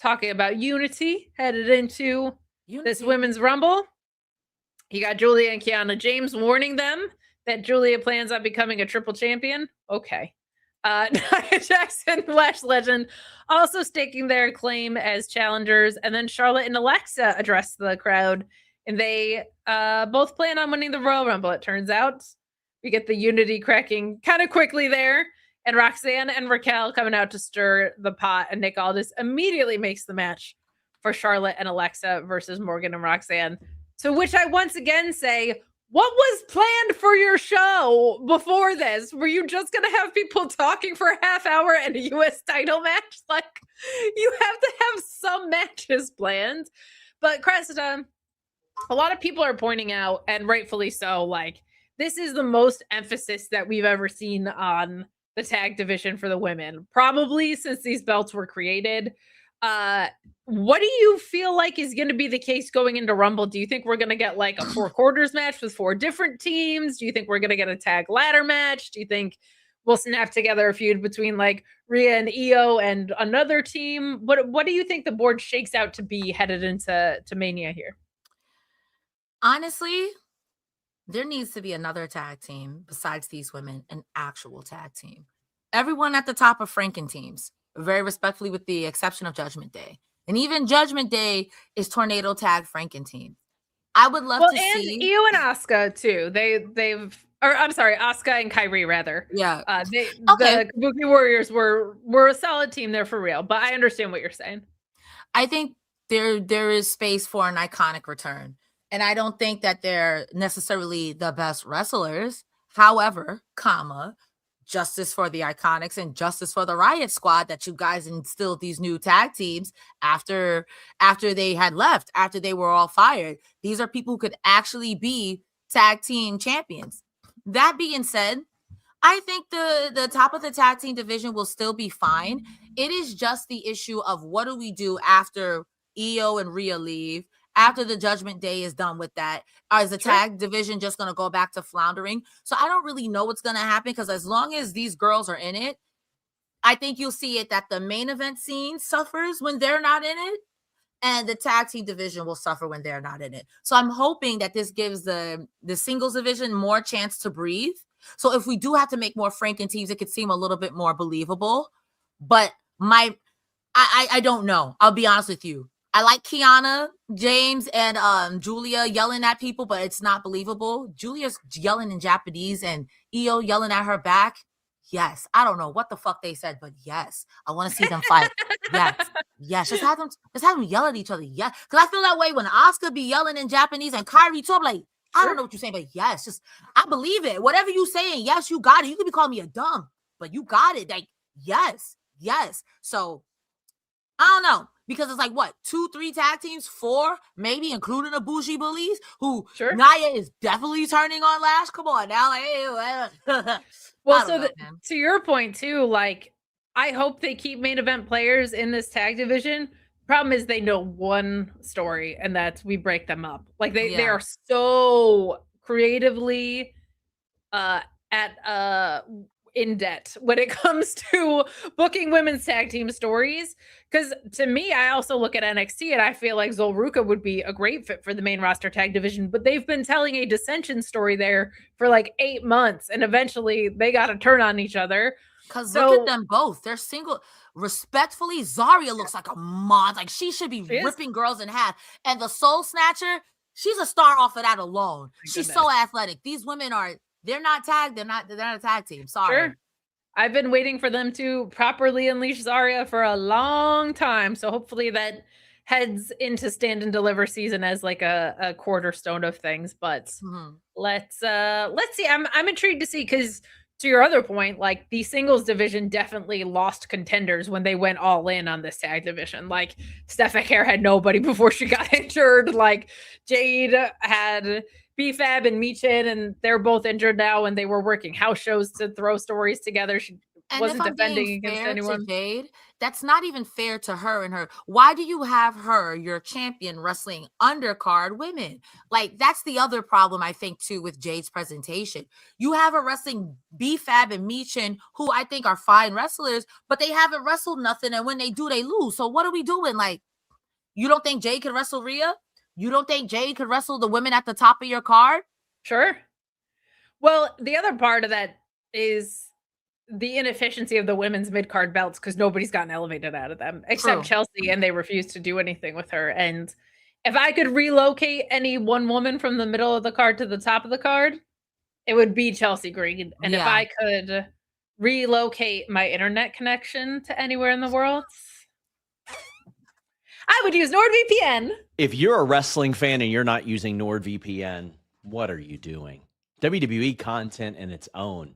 talking about unity headed into this women's rumble. You got Julia and Kiana James warning them that Julia plans on becoming a triple champion. Okay. Nia Jax and Lash Legend also staking their claim as challengers. And then Charlotte and Alexa address the crowd. And they both plan on winning the Royal Rumble, it turns out. We get the unity cracking kind of quickly there. And Roxanne and Raquel coming out to stir the pot. And Nick Aldis immediately makes the match for Charlotte and Alexa versus Morgan and Roxanne. To which I once again say, what was planned for your show before this? Were you just going to have people talking for a half hour and a U.S. title match? Like, you have to have some matches planned. But Cresta, a lot of people are pointing out, and rightfully so, like, this is the most emphasis that we've ever seen on the tag division for the women, probably since these belts were created. What do you feel like is going to be the case going into Rumble? Do you think we're going to get like a 4 quarters match with 4 different teams? Do you think we're going to get a tag ladder match? Do you think we'll snap together a feud between like Rhea and Io and another team? What do you think the board shakes out to be headed into Mania here? Honestly, there needs to be another tag team besides these women, an actual tag team. Everyone at the top of Franken teams, very respectfully, with the exception of Judgment Day. And even Judgment Day is Tornado Tag Franken team. I would love to see Io and Asuka too. Asuka and Kyrie rather. Yeah. The Kabuki Warriors were a solid team there for real, but I understand what you're saying. I think there is space for an iconic return. And I don't think that they're necessarily the best wrestlers. However, justice for the Iconics and justice for the Riot Squad that you guys instilled these new tag teams after they had left, after they were all fired. These are people who could actually be tag team champions. That being said, I think the top of the tag team division will still be fine. It is just the issue of what do we do after Io and Rhea leave? After the Judgment Day is done with that, is the tag division just going to go back to floundering? So I don't really know what's going to happen, because as long as these girls are in it, I think you'll see it that the main event scene suffers when they're not in it, and the tag team division will suffer when they're not in it. So I'm hoping that this gives the singles division more chance to breathe. So if we do have to make more Franken teams, it could seem a little bit more believable. But I don't know. I'll be honest with you. I like Kiana James and Julia yelling at people, but it's not believable. Julia's yelling in Japanese and Io yelling at her back. Yes. I don't know what the fuck they said, but yes. I want to see them fight. Yes. Just have them yell at each other. Yeah. Because I feel that way when Asuka be yelling in Japanese and Kyrie too. I'm like, I don't know what you're saying, but yes. Just, I believe it. Whatever you saying, yes, you got it. You could be calling me a dumb, but you got it. Like, yes. So, I don't know. Because it's like, what, 2-3 tag teams, 4, maybe, including the Bougie Bullies, who Nia is definitely turning on Lash. Come on now. Well, so to your point, too, like, I hope they keep main event players in this tag division. Problem is they know one story, and that's we break them up. Like, they are so creatively in debt when it comes to booking women's tag team stories. Because to me, I also look at NXT and I feel like Zolruka would be a great fit for the main roster tag division, but they've been telling a dissension story there for like 8 months, and eventually they got to turn on each other. Because look at them both. They're single. Respectfully, Zarya looks like a mod. Like, she should be ripping girls in half. And the Soul Snatcher, she's a star off of that alone. She's so athletic. These women they're not tagged. They're not a tag team. Sorry. Sure. I've been waiting for them to properly unleash Zarya for a long time. So hopefully that heads into Stand and Deliver season as like a cornerstone of things. But let's see. I'm intrigued to see, because to your other point, like, the singles division definitely lost contenders when they went all in on this tag division. Like, Steph Care had nobody before she got injured. Like, Jade had BFAB and Michin, and they're both injured now, and they were working house shows to throw stories together. And wasn't if I'm being defending against fair to anyone. Jade, that's not even fair to her and her. Why do you have her, your champion, wrestling undercard women? Like, that's the other problem, I think, too, with Jade's presentation. You have her wrestling B-Fab and Michin, who I think are fine wrestlers, but they haven't wrestled nothing. And when they do, they lose. So what are we doing? Like, you don't think Jade could wrestle Rhea? You don't think Jade could wrestle the women at the top of your card? Sure. Well, the other part of that is the inefficiency of the women's mid-card belts because nobody's gotten elevated out of them except True. Chelsea, and they refuse to do anything with her. And if I could relocate any one woman from the middle of the card to the top of the card, it would be Chelsea Green. And if Yeah. I could relocate my internet connection to anywhere in the world, I would use NordVPN. If you're a wrestling fan and you're not using NordVPN, what are you doing? WWE content in its own,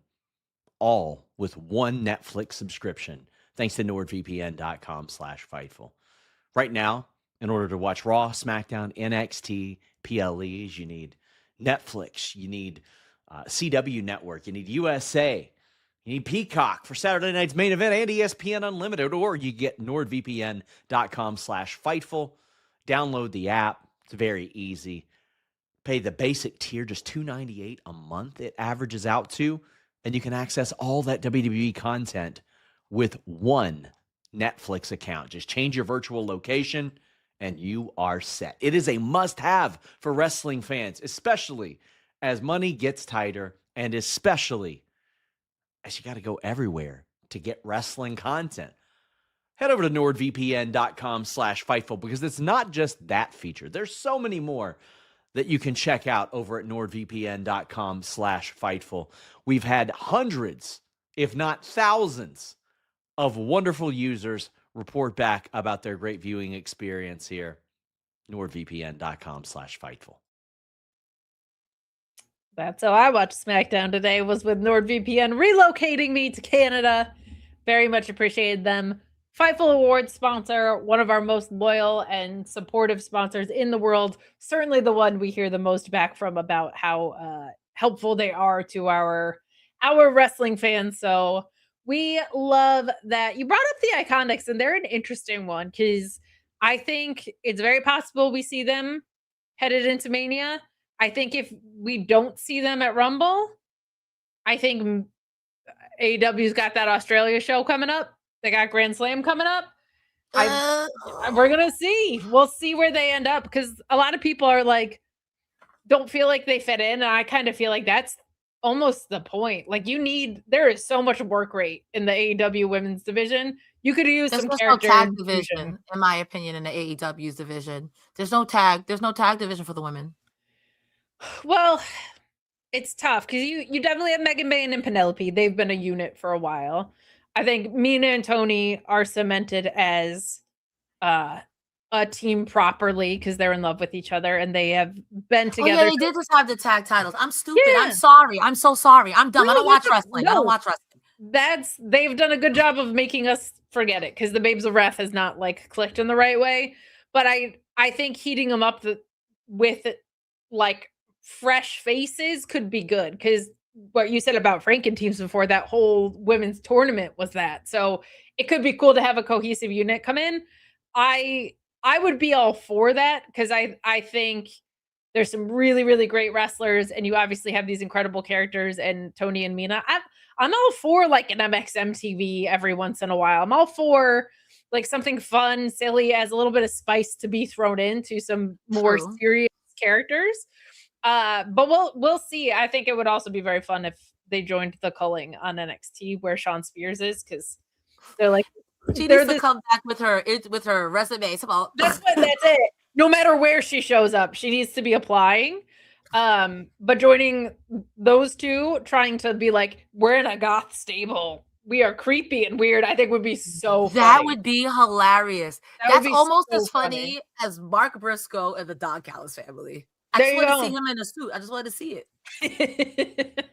all with one Netflix subscription, thanks to NordVPN.com/Fightful. Right now, in order to watch Raw, SmackDown, NXT, PLEs, you need Netflix, you need CW Network, you need USA, you need Peacock for Saturday night's main event and ESPN Unlimited, or you get NordVPN.com/Fightful. Download the app. It's very easy. Pay the basic tier, just $2.98 a month it averages out to, and you can access all that WWE content with one Netflix account. Just change your virtual location, and you are set. It is a must-have for wrestling fans, especially as money gets tighter, and especially as you got to go everywhere to get wrestling content. Head over to NordVPN.com/Fightful because it's not just that feature. There's so many more that you can check out over at NordVPN.com/Fightful. We've had hundreds, if not thousands, of wonderful users report back about their great viewing experience here. NordVPN.com/Fightful. That's how I watched SmackDown today, was with NordVPN relocating me to Canada. Very much appreciated them. Fightful Awards sponsor, one of our most loyal and supportive sponsors in the world. Certainly the one we hear the most back from about how helpful they are to our wrestling fans. So we love that. You brought up the Iconics, and they're an interesting one because I think it's very possible we see them headed into Mania. I think if we don't see them at Rumble, I think AEW's got that Australia show coming up. They got Grand Slam coming up. We're going to see. We'll see where they end up because a lot of people are like, don't feel like they fit in. And I kind of feel like that's almost the point. Like there is so much work rate in the AEW women's division. You could use There's some no character tag inclusion. division, in my opinion, in the AEW's division. There's no tag division for the women. Well, it's tough because you definitely have Megan Bayne and Penelope. They've been a unit for a while. I think Mina and Tony are cemented as a team properly because they're in love with each other and they have been together. Oh, yeah, they did just have the tag titles. I'm stupid. Yeah. I'm sorry. I'm so sorry. I'm dumb. No, I don't watch wrestling. I don't watch wrestling. They've done a good job of making us forget it because the Babes of Wrath has not like clicked in the right way. But I think heating them up with like fresh faces could be good because what you said about Franken teams before, that whole women's tournament was that. So it could be cool to have a cohesive unit come in. I would be all for that because I think there's some really, really great wrestlers and you obviously have these incredible characters and Tony and Mina. I'm all for like an MXM TV every once in a while. I'm all for like something fun, silly, as a little bit of spice to be thrown into some more serious characters. But we'll see. I think it would also be very fun if they joined the culling on NXT where Sean Spears is because they're like she needs to come back with her resume. That's it. No matter where she shows up, she needs to be applying. But joining those two, trying to be like, we're in a goth stable. We are creepy and weird. I think would be so funny. That would be hilarious. That's almost as funny as Mark Briscoe and the Don Callis family. I just want to see him in a suit. I just want to see it.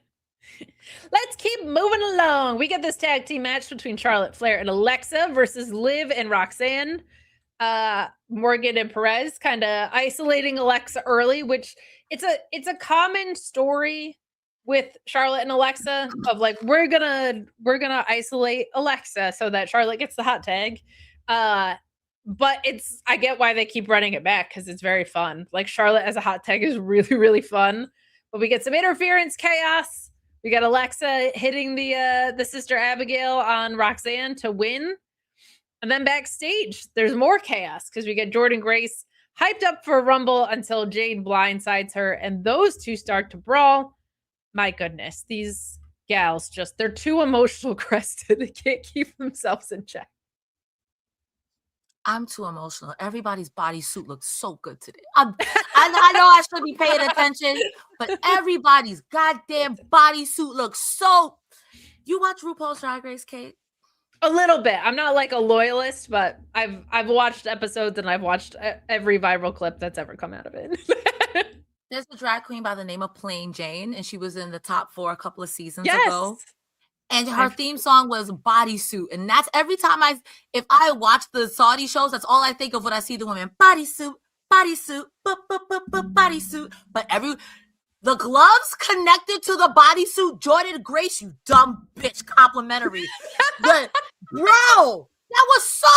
Let's keep moving along. We get this tag team match between Charlotte Flair and Alexa versus Liv and Roxanne. Morgan and Perez kind of isolating Alexa early, which it's a common story with Charlotte and Alexa of like we're gonna isolate Alexa so that Charlotte gets the hot tag. But I get why they keep running it back because it's very fun. Like Charlotte as a hot tag is really, really fun. But we get some interference chaos. We got Alexa hitting the sister Abigail on Roxanne to win. And then backstage, there's more chaos because we get Jordynne Grace hyped up for a Rumble until Jade blindsides her, and those two start to brawl. My goodness, these gals they're too emotional, Cresta. They can't keep themselves in check. I'm too emotional. Everybody's bodysuit looks so good today. I know I should be paying attention, but everybody's goddamn bodysuit looks so. You watch RuPaul's Drag Race, Kate? A little bit. I'm not like a loyalist, but I've watched episodes and I've watched every viral clip that's ever come out of it. There's a drag queen by the name of Plain Jane, and she was in the top 4 a couple of seasons ago. And her theme song was Bodysuit. And that's every time if I watch the Saudi shows, that's all I think of when I see the women. Bodysuit, bodysuit, bodysuit. But the gloves connected to the bodysuit, Jordynne Grace, you dumb bitch, complimentary. But bro, that was so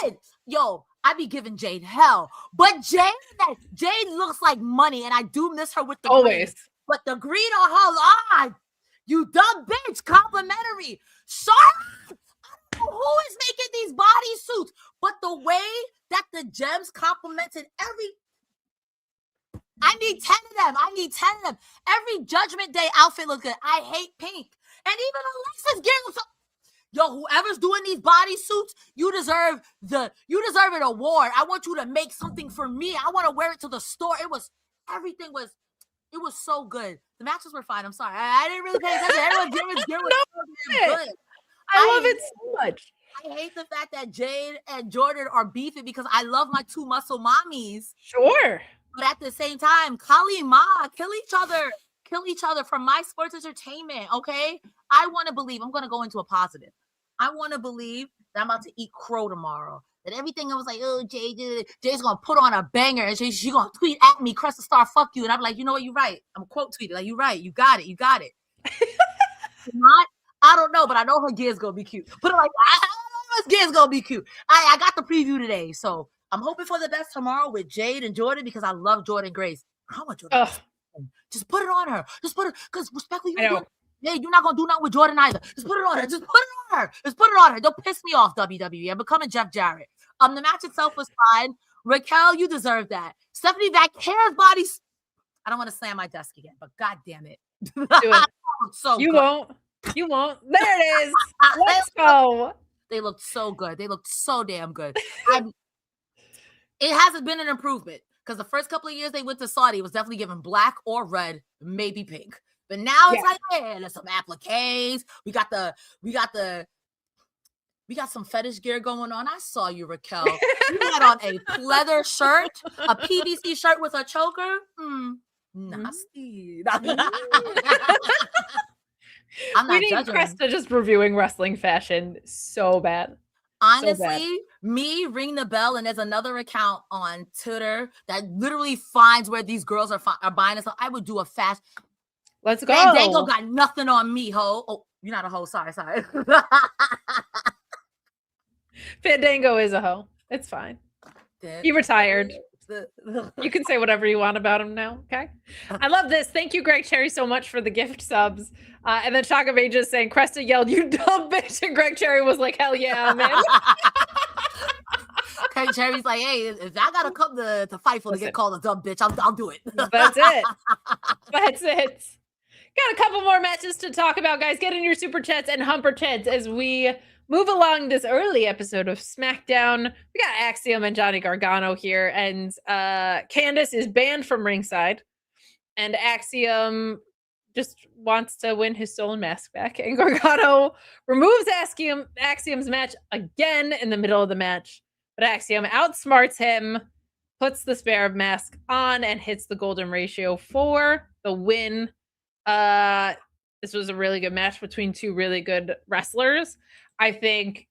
good. Yo, I be giving Jade hell. But Jade looks like money, and I do miss her with the always. Green. But the green on her eye, you dumb bitch, complimentary. Charlotte, I don't know who is making these bodysuits, but the way that the gems complimented I need 10 of them. Every Judgment Day outfit looks good. I hate pink. And even Alexa's gear. Yo, whoever's doing these bodysuits, you deserve an award. I want you to make something for me. I want to wear it to the store. It was so good. The matches were fine. I'm sorry. I didn't really pay attention. Everyone's gear was so damn good. I love it so much. I hate the fact that Jade and Jordan are beefing because I love my two muscle mommies. Sure. But at the same time, Kali and Ma kill each other for my sports entertainment, okay? I want to believe, I'm going to go into a positive. I want to believe that I'm about to eat crow tomorrow. That everything I was like, oh, Jay's going to put on a banger and she's going to tweet at me, Cresta Star, fuck you. And I'm like, you know what, you're right. I'm quote tweeting, like, you're right. You got it. Not, I don't know, but I know her gear's going to be cute. But like, I don't know his gear's going to be cute. I got the preview today, so I'm hoping for the best tomorrow with Jade and Jordynne because I love Jordynne Grace. How much Jordynne? Just put it on her. Just put it, because respectfully, you're not gonna do nothing with Jordynne either. Just put it on her. Don't piss me off, WWE. I'm becoming Jeff Jarrett. The match itself was fine. Raquel, you deserve that. Stephanie Vaquera's bodies. I don't want to slam my desk again, but god damn it. Do it. You won't. There it is. Let's go. They looked so good. They looked so damn good. It hasn't been an improvement because the first couple of years they went to Saudi, it was definitely given black or red, maybe pink. But now it's like, there's some appliques. We got some fetish gear going on. I saw you, Raquel. You had on a pleather shirt, a PVC shirt with a choker. Nasty. I'm not we need judging. Cresta just reviewing wrestling fashion so bad. Honestly, me ring the bell, and there's another account on Twitter that literally finds where these girls are buying it. So I would do a fast. Let's go. Fandango got nothing on me, ho. Oh, you're not a hoe. Sorry. Fandango is a hoe. It's fine. He retired. You can say whatever you want about him now, okay? I love this. Thank you, Greg Cherry, so much for the gift subs. And then Shock of Ages saying, Cresta yelled, you dumb bitch. And Greg Cherry was like, hell yeah, man. Greg Cherry's like, hey, if I got to come to Fightful to get called a dumb bitch, I'll do it. That's it. That's it. Got a couple more matches to talk about, guys. Get in your super chats and humper chats as we move along this early episode of SmackDown. We got Axiom and Johnny Gargano here, and Candace is banned from ringside, and Axiom just wants to win his stolen mask back, and Gargano removes Axiom's match again in the middle of the match, but Axiom outsmarts him, puts the spare mask on, and hits the golden ratio for the win. This was a really good match between two really good wrestlers. I think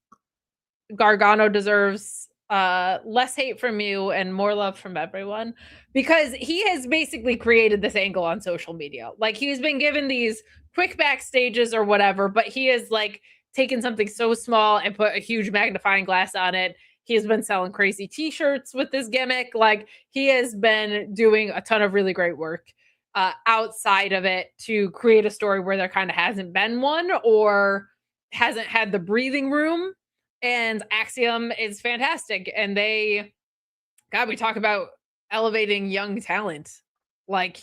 Gargano deserves less hate from you and more love from everyone, because he has basically created this angle on social media. Like, he's been given these quick backstages or whatever, but he has like taken something so small and put a huge magnifying glass on it. He has been selling crazy t-shirts with this gimmick. Like, he has been doing a ton of really great work outside of it to create a story where there kind of hasn't been one or hasn't had the breathing room. And Axiom is fantastic. And we talk about elevating young talent. Like,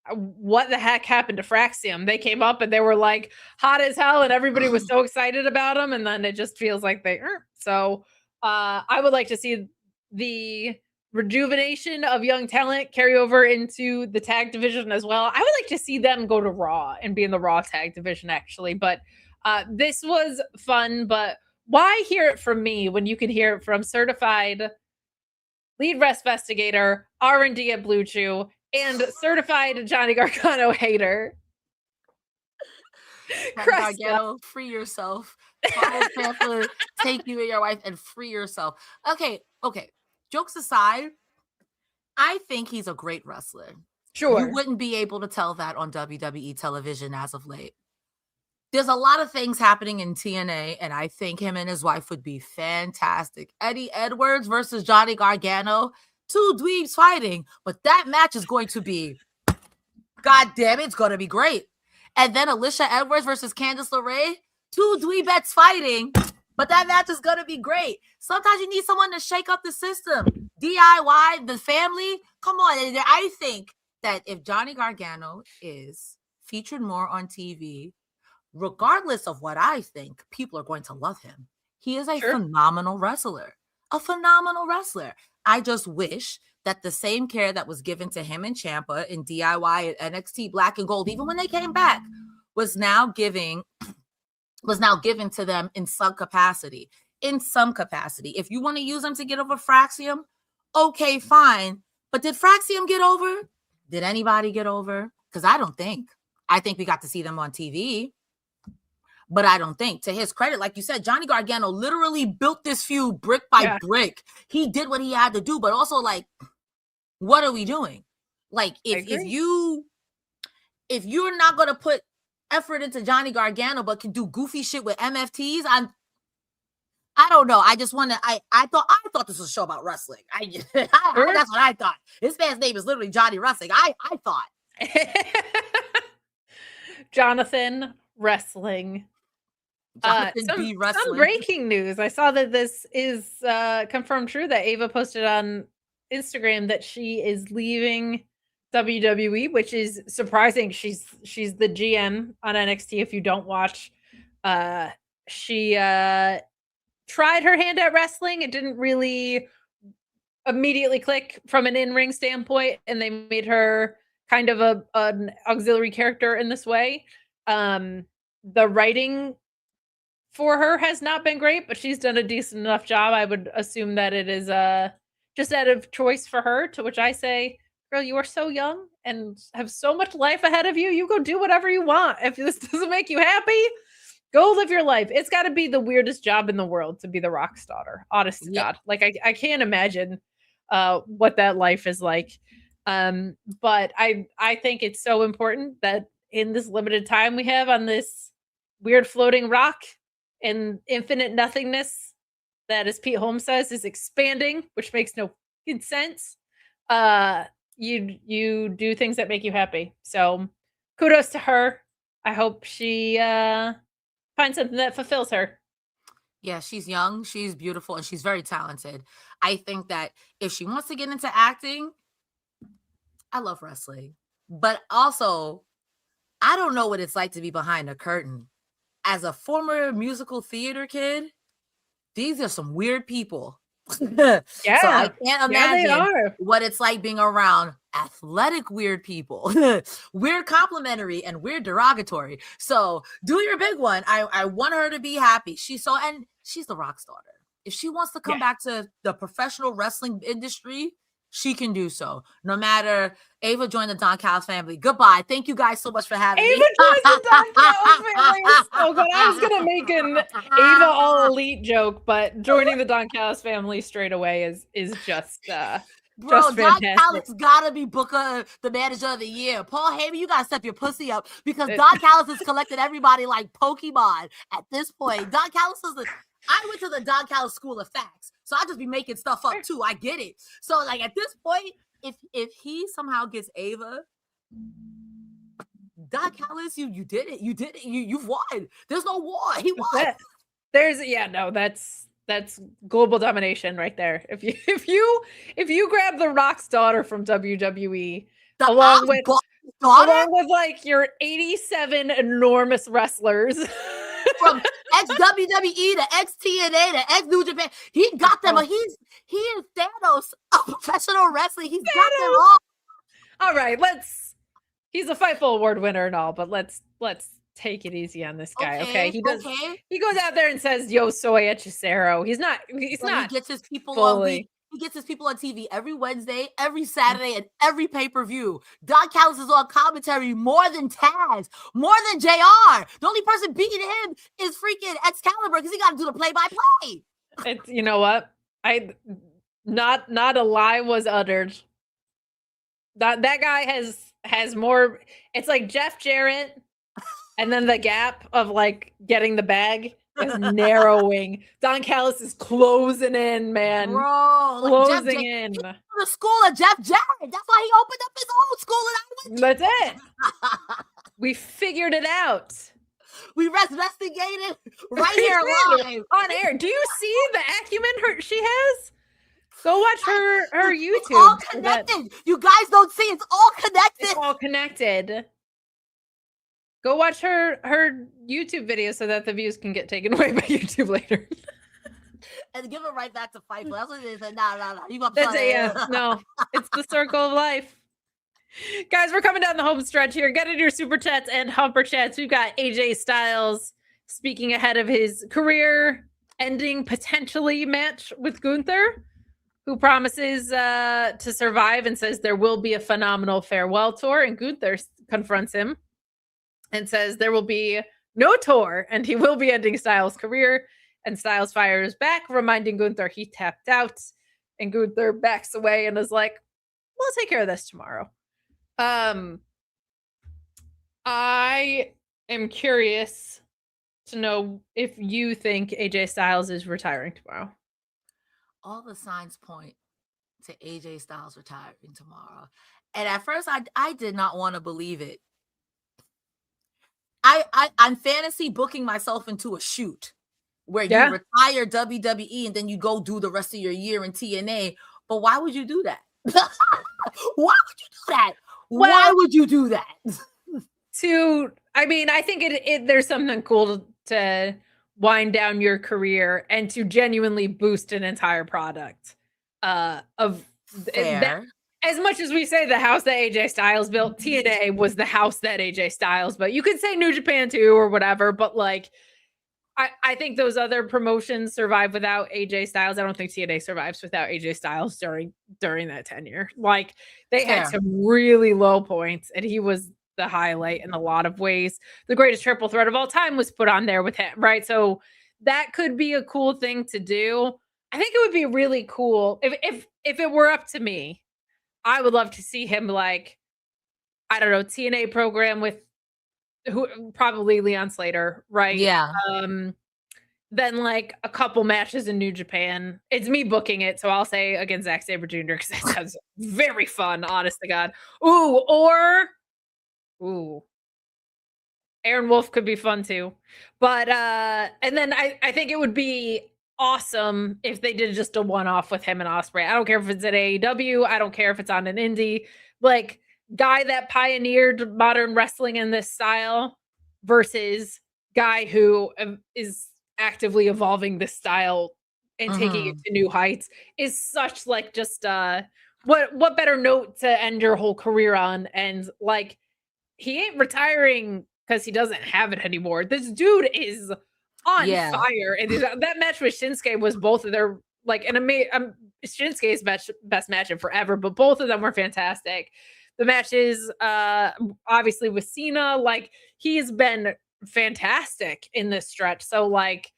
what the heck happened to Fraxium? They came up and they were like hot as hell, and everybody was so excited about them. And then it just feels like they aren't. So I would like to see the rejuvenation of young talent carry over into the tag division as well. I would like to see them go to Raw and be in the Raw tag division, actually. But this was fun. But why hear it from me when you can hear it from certified lead investigator, R&D at Blue Chew, and certified Johnny Gargano hater? Gargano, free yourself. Follow Panther, take you and your wife and free yourself. Okay. Jokes aside, I think he's a great wrestler. Sure. You wouldn't be able to tell that on WWE television as of late. There's a lot of things happening in TNA, and I think him and his wife would be fantastic. Eddie Edwards versus Johnny Gargano, two dweebs fighting, but that match is going to be, God damn it, it's going to be great. And then Alicia Edwards versus Candice LeRae, two dweebettes fighting, but that match is going to be great. Sometimes you need someone to shake up the system. DIY, the family, come on. I think that if Johnny Gargano is featured more on TV, regardless of what I think, people are going to love him. He is a phenomenal wrestler. A phenomenal wrestler. I just wish that the same care that was given to him and Ciampa in DIY at NXT Black and Gold, even when they came back, was now given to them in some capacity. In some capacity. If you want to use them to get over Fraxium, okay, fine. But did Fraxium get over? Did anybody get over? Because I don't think. I think we got to see them on TV. But I don't think, to his credit, like you said, Johnny Gargano literally built this feud brick by brick. He did what he had to do, but also, like, what are we doing? Like, if you're not gonna put effort into Johnny Gargano, but can do goofy shit with MFTs, I don't know. I just want to. I thought this was a show about wrestling. That's what I thought. This man's name is literally Johnny Wrestling. I thought. Jonathan Wrestling. Some breaking news. I saw that this is confirmed true, that Ava posted on Instagram that she is leaving WWE, which is surprising. She's the GM on NXT. If you don't watch, she tried her hand at wrestling. It didn't really immediately click from an in-ring standpoint, and they made her kind of an auxiliary character in this way. The writing for her has not been great, but she's done a decent enough job. I would assume that it is just out of choice for her, to which I say, girl, you are so young and have so much life ahead of you. You go do whatever you want. If this doesn't make you happy, go live your life. It's got to be the weirdest job in the world to be the Rock's daughter. Honest to God. Like, I can't imagine what that life is like. But I think it's so important that in this limited time we have on this weird floating rock and infinite nothingness that, as Pete Holmes says, is expanding, which makes no sense. You do things that make you happy. So kudos to her. I hope she finds something that fulfills her. Yeah, she's young, she's beautiful, and she's very talented. I think that if she wants to get into acting, I love wrestling. But also, I don't know what it's like to be behind a curtain. As a former musical theater kid, these are some weird people. Yeah. So I can't imagine what it's like being around athletic weird people. Weird complimentary and weird derogatory. So do your big one. I want her to be happy. She's the Rock's daughter. If she wants to come back to the professional wrestling industry, she can do so. No matter, Ava joined the Don Callis family. Goodbye. Thank you guys so much for having me. Ava joins the Don Callis family is so good. I was gonna make an Ava All Elite joke, but joining the Don Callis family straight away is just Bro, just Don fantastic. Callis gotta be Booker, the manager of the year. Paul Heyman, you gotta step your pussy up because Don Callis has collected everybody like Pokemon at this point. Don Callis is I went to the Don Callis School of Facts, so I just be making stuff up too. I get it. So like at this point, if he somehow gets Ava, Don Callis, you did it. You did it. You've won. There's no war. He won. That's global domination right there. If you grab the Rock's daughter from WWE along with like your 87 enormous wrestlers from ex-WWE to ex-TNA to ex-New Japan, he got them. He is Thanos of professional wrestling. He's got them all. All right, he's a Fightful Award winner and all, but let's take it easy on this guy. Okay. He goes out there and says, "Yo soy hechicero." He's not. He gets his people fully. He gets his people on TV every Wednesday, every Saturday, and every pay-per-view. Don Callis is on commentary more than Taz, more than JR. The only person beating him is freaking Excalibur because he got to do the play-by-play. It's, you know what? Not a lie was uttered. That guy has more. It's like Jeff Jarrett, and then the gap of like getting the bag is narrowing. Don Callis is closing in, man. Bro, like closing in. The school of Jeff Jarrett. That's why he opened up his own school, and I went. That's it. We figured it out. We investigated right here live on air. Do you see the acumen she has? Go watch her YouTube. It's all connected. You guys don't see. It's all connected. It's all connected. Go watch her YouTube video so that the views can get taken away by YouTube later. And give it right back to Fightful. That's what it is. No. You got That's it, yeah. No, it's the circle of life. Guys, we're coming down the home stretch here. Get into your super chats and humper chats. We've got AJ Styles speaking ahead of his career-ending potentially match with Gunther, who promises to survive and says there will be a phenomenal farewell tour. And Gunther confronts him and says there will be no tour and he will be ending Styles' career. And Styles fires back, reminding Gunther he tapped out. And Gunther backs away and is like, we'll take care of this tomorrow. I am curious to know if you think AJ Styles is retiring tomorrow. All the signs point to AJ Styles retiring tomorrow. And at first, I did not want to believe it. I'm fantasy booking myself into a shoot where you retire WWE and then you go do the rest of your year in TNA. But why would you do that? Why would you do that? Why would you do that? I think there's something cool to wind down your career and to genuinely boost an entire product. As much as we say the house that AJ Styles built, TNA was the house that AJ Styles built. You could say New Japan too or whatever, but like I think those other promotions survive without AJ Styles. I don't think TNA survives without AJ Styles during that tenure. Like they had some really low points and he was the highlight in a lot of ways. The greatest triple threat of all time was put on there with him, right? So that could be a cool thing to do. I think it would be really cool if it were up to me. I would love to see him like, I don't know, TNA program with probably Leon Slater, right? Yeah. Then like a couple matches in New Japan. It's me booking it, so I'll say against Zack Sabre Jr. because that sounds very fun, honest to God. Aaron Wolf could be fun too. But and then I think it would be awesome if they did just a one-off with him and Ospreay. I don't care if it's at AEW. I don't care if it's on an indie. Like guy that pioneered modern wrestling in this style versus guy who is actively evolving this style and taking it to new heights is such like just what better note to end your whole career on. And like he ain't retiring because he doesn't have it anymore. This dude is on fire. And that match with Shinsuke was both of their like an amazing Shinsuke's best match in forever, but both of them were fantastic. The matches, obviously with Cena, like he's been fantastic in this stretch. So like,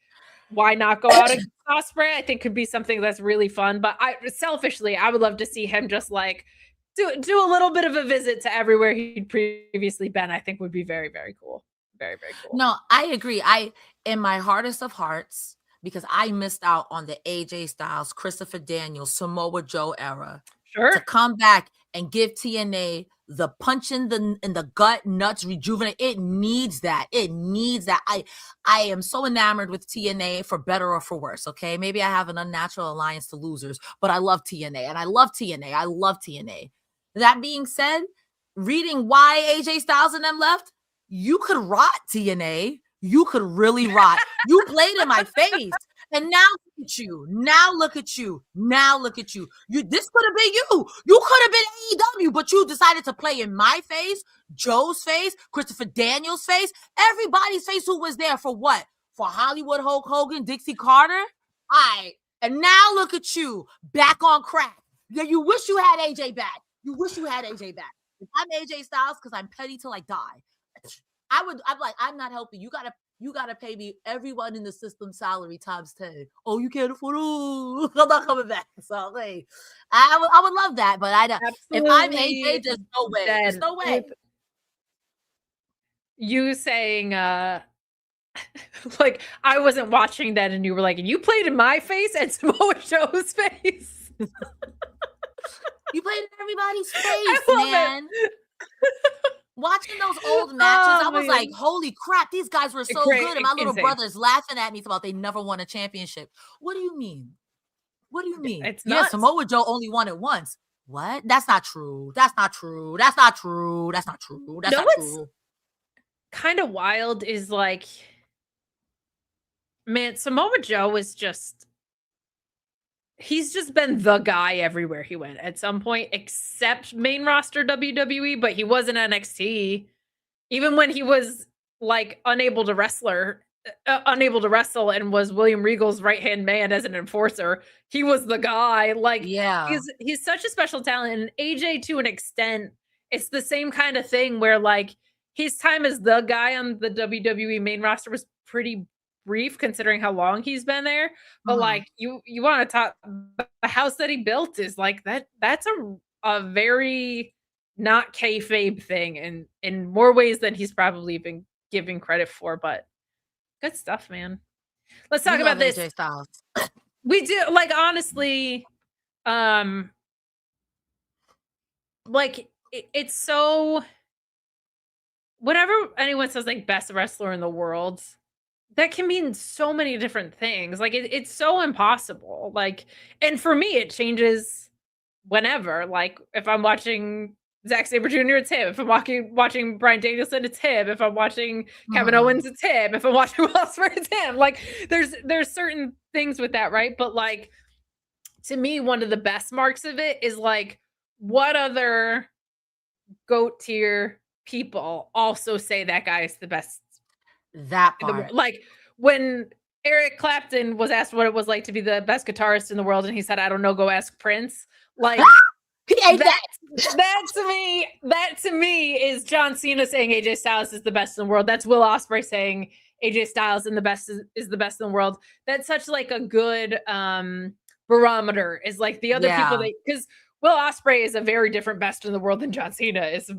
why not go out against Ospreay? I think could be something that's really fun. But selfishly, I would love to see him just like do a little bit of a visit to everywhere he'd previously been. I think would be very, very cool. Very, very cool. No, I agree. In my hardest of hearts, because I missed out on the AJ Styles, Christopher Daniels, Samoa Joe era. Sure. To come back and give TNA the punch in the gut, nuts, rejuvenate. It needs that. It needs that. I am so enamored with TNA for better or for worse. Okay. Maybe I have an unnatural alliance to losers, but I love TNA and I love TNA. I love TNA. That being said, reading why AJ Styles and them left, you could rot TNA. You could really rot. You played in my face. And now look at you. Now look at you. Now look at you. This could have been you. You could have been AEW, but you decided to play in my face, Joe's face, Christopher Daniels' face, everybody's face who was there for what? For Hollywood Hulk Hogan, Dixie Carter? All right. And now look at you, back on crack. You wish you had AJ back. You wish you had AJ back. If I'm AJ Styles, because I'm petty till I die, I'm like, I'm not helping. You gotta pay me everyone in the system salary times 10. Oh, you can't afford it. I'm not coming back. So like, I would love that, but I don't. If I'm AJ, there's no way. There's no way. You saying like I wasn't watching that, and you were like, and you played in my face and Samoa Joe's face. You played in everybody's face, man. Watching those old matches, I was like, holy crap, these guys were so good. And my little brother's laughing at me about they never won a championship. What do you mean? What do you mean? It's yeah, Samoa Joe only won it once. What? That's not true. That's not true. That's not true. That's not true. That's not true. Kind of wild is like, man, Samoa Joe is just, he's just been the guy everywhere he went at some point, except main roster WWE, but he was in NXT. Even when he was like unable to wrestle and was William Regal's right-hand man as an enforcer, he was the guy. Like, yeah, he's such a special talent. And AJ, to an extent, it's the same kind of thing where like his time as the guy on the WWE main roster was pretty brief considering how long he's been there, but like you want to talk, the house that he built is like that's a very not kayfabe thing, and in more ways than he's probably been giving credit for. But good stuff, man. Let's talk about this. AJ Styles. We do, like, honestly, like it's so, whenever anyone says like best wrestler in the world, that can mean so many different things. Like it's so impossible. Like, and for me, it changes whenever. Like if I'm watching Zack Sabre Jr., it's him. If I'm watching Bryan Danielson, it's him. If I'm watching Kevin Owens, it's him. If I'm watching Will Ospreay, it's him. Like there's certain things with that, right? But like to me, one of the best marks of it is like, what other GOAT tier people also say that guy is the best. That part. Like when Eric Clapton was asked what it was like to be the best guitarist in the world, and he said, "I don't know, go ask Prince." Like that to me is John Cena saying AJ Styles is the best in the world. That's Will Ospreay saying AJ Styles is the best in the world. That's such like a good barometer, is like the other people that, because Will Ospreay is a very different best in the world than John Cena is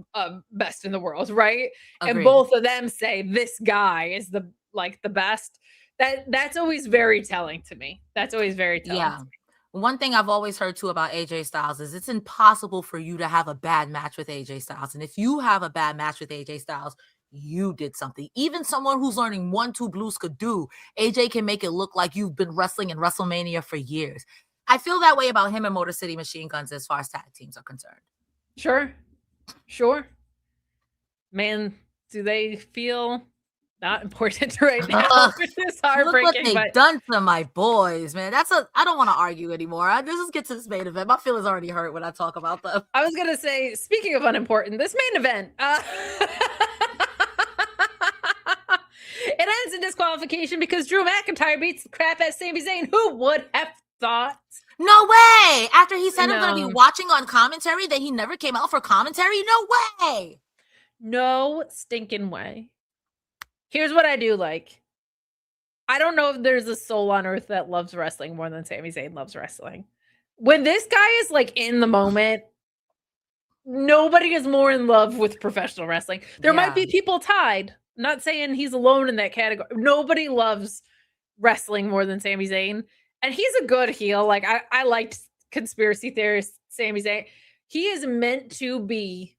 best in the world, right? Agreed. And both of them say this guy is the best. That's always very telling to me. That's always very telling. Yeah. One thing I've always heard too about AJ Styles is it's impossible for you to have a bad match with AJ Styles. And if you have a bad match with AJ Styles, you did something. Even someone who's learning 1-2 blues could do. AJ can make it look like you've been wrestling in WrestleMania for years. I feel that way about him and Motor City Machine Guns as far as tag teams are concerned. Sure. Man, do they feel not important right now? It's heartbreaking. Look what they've done to my boys, man. I don't want to argue anymore. Let's just get to this main event. My feelings already hurt when I talk about them. I was going to say, speaking of unimportant, this main event, it ends in disqualification because Drew McIntyre beats the crap out of Sami Zayn. Who would have thought. No way. After he said I'm going to No. be watching on commentary, that he never came out for commentary. No way. No stinking way. Here's what I do like. I don't know if there's a soul on earth that loves wrestling more than Sami Zayn loves wrestling. When this guy is like in the moment, nobody is more in love with professional wrestling. There might be people tied. I'm not saying he's alone in that category. Nobody loves wrestling more than Sami Zayn. And he's a good heel. Like I liked conspiracy theorist Sami Zayn. He is meant to be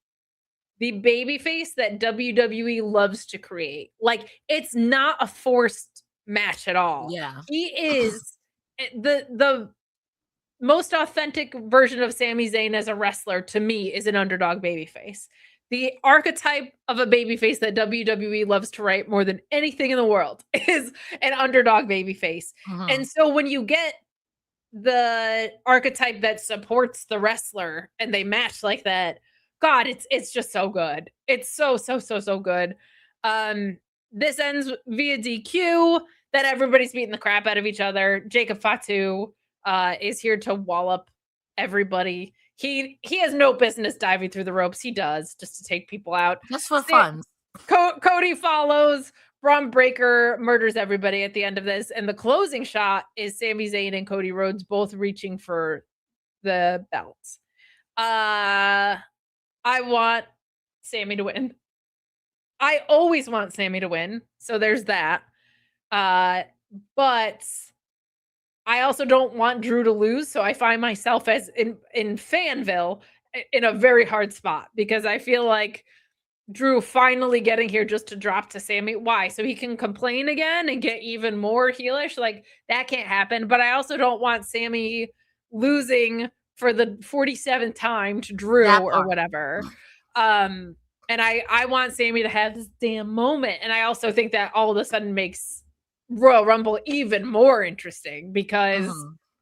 the babyface that WWE loves to create. Like it's not a forced match at all. Yeah. He is the most authentic version of Sami Zayn as a wrestler to me is an underdog babyface. The archetype of a babyface that WWE loves to write more than anything in the world is an underdog babyface. And so when you get the archetype that supports the wrestler and they match like that, God, it's just so good. It's so good. This ends via DQ. That everybody's beating the crap out of each other. Jacob Fatu is here to wallop everybody. He has no business diving through the ropes. He does just to take people out. Just for fun. Cody follows. Braun Breaker murders everybody at the end of this. And the closing shot is Sami Zayn and Cody Rhodes both reaching for the belts. I want Sami to win. I always want Sami to win. So there's that. But I also don't want Drew to lose. So I find myself as in Fanville in a very hard spot because I feel like Drew finally getting here just to drop to Sami. Why? So he can complain again and get even more heelish? Like that can't happen. But I also don't want Sami losing for the 47th time to Drew or whatever. And I want Sami to have this damn moment. And I also think that all of a sudden makes Royal Rumble even more interesting because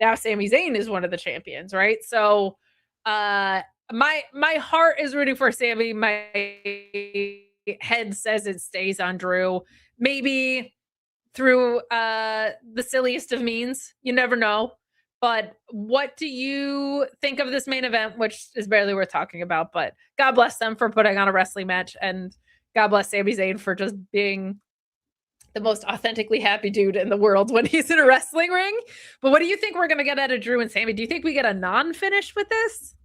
now Sami Zayn is one of the champions, right? So my heart is rooting for Sami. My head says it stays on Drew. Maybe through the silliest of means. You never know. But what do you think of this main event, which is barely worth talking about? But God bless them for putting on a wrestling match. And God bless Sami Zayn for just being the most authentically happy dude in the world when he's in a wrestling ring. But what do you think we're going to get out of Drew and Sami? Do you think we get a non-finish with this?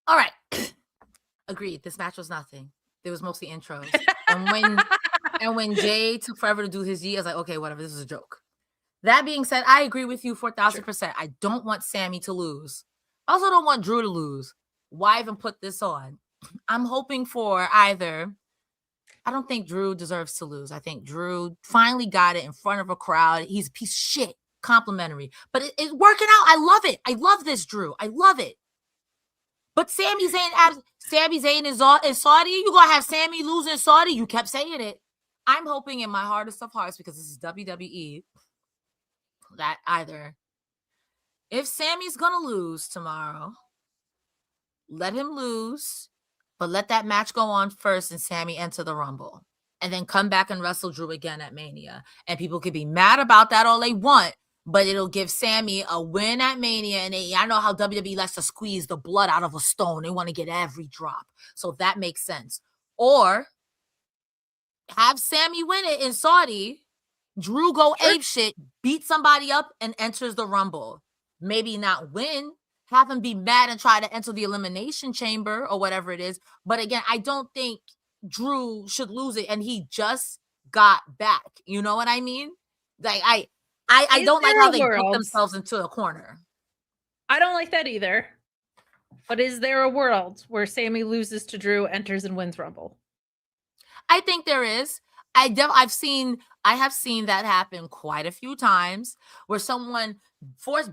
All right. Agreed. This match was nothing. There was mostly intros. and when Jay took forever to do his G, I was like, okay, whatever. This is a joke. That being said, I agree with you 4,000%. I don't want Sami to lose. I also don't want Drew to lose. Why even put this on? I'm hoping for either. I don't think Drew deserves to lose. I think Drew finally got it in front of a crowd. He's a piece of shit. Complimentary. But it's working out. I love it. I love this, Drew. I love it. But Sami Zayn is Saudi. You going to have Sami lose in Saudi? You kept saying it. I'm hoping in my hardest of hearts, because this is WWE, that either if Sami's going to lose tomorrow, let him lose, but let that match go on first and Sami enter the Rumble. And then come back and wrestle Drew again at Mania. And people could be mad about that all they want, but it'll give Sami a win at Mania. And I know how WWE likes to squeeze the blood out of a stone. They want to get every drop. So that makes sense. Or have Sami win it in Saudi, Drew go ape shit, beat somebody up, and enters the Rumble. Maybe not win, have him be mad and try to enter the Elimination Chamber or whatever it is. But again, I don't think Drew should lose it, and he just got back. You know what I mean? Like I don't like how they put themselves into a corner. I don't like that either. But is there a world where Sami loses to Drew, enters and wins Rumble? I think there is. I have seen that happen quite a few times where someone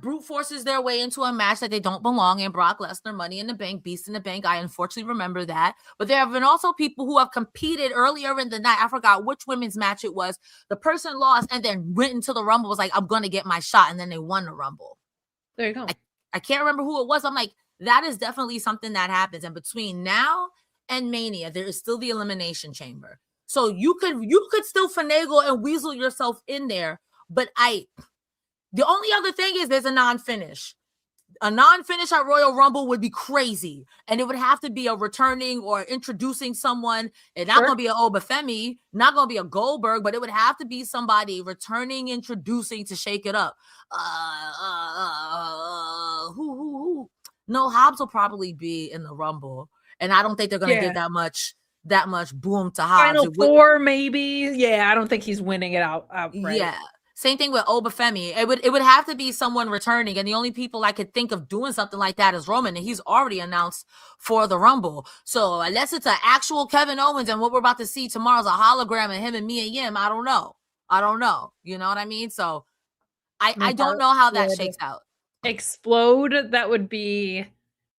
brute forces their way into a match that they don't belong in. Brock Lesnar, Money in the Bank, Beast in the Bank. I unfortunately remember that. But there have been also people who have competed earlier in the night. I forgot which women's match it was. The person lost and then went into the Rumble, was like, I'm going to get my shot. And then they won the Rumble. There you go. I can't remember who it was. I'm like, that is definitely something that happens. And between now and Mania, there is still the Elimination Chamber. So you could still finagle and weasel yourself in there. But The only other thing is there's a non-finish. A non-finish at Royal Rumble would be crazy. And it would have to be a returning or introducing someone. It's not going to be an Obafemi, not going to be a Goldberg, but it would have to be somebody returning, introducing to shake it up. Who? No, Hobbs will probably be in the Rumble. And I don't think they're going to give that much boom to Hobbs. Final four, maybe. Yeah, I don't think he's winning it outright. Yeah. Same thing with Obafemi. It would have to be someone returning, and the only people I could think of doing something like that is Roman, and he's already announced for the Rumble. So unless it's an actual Kevin Owens, and what we're about to see tomorrow is a hologram of him and Mia Yim, I don't know. You know what I mean? So I don't know how that shakes out. Explode, that would be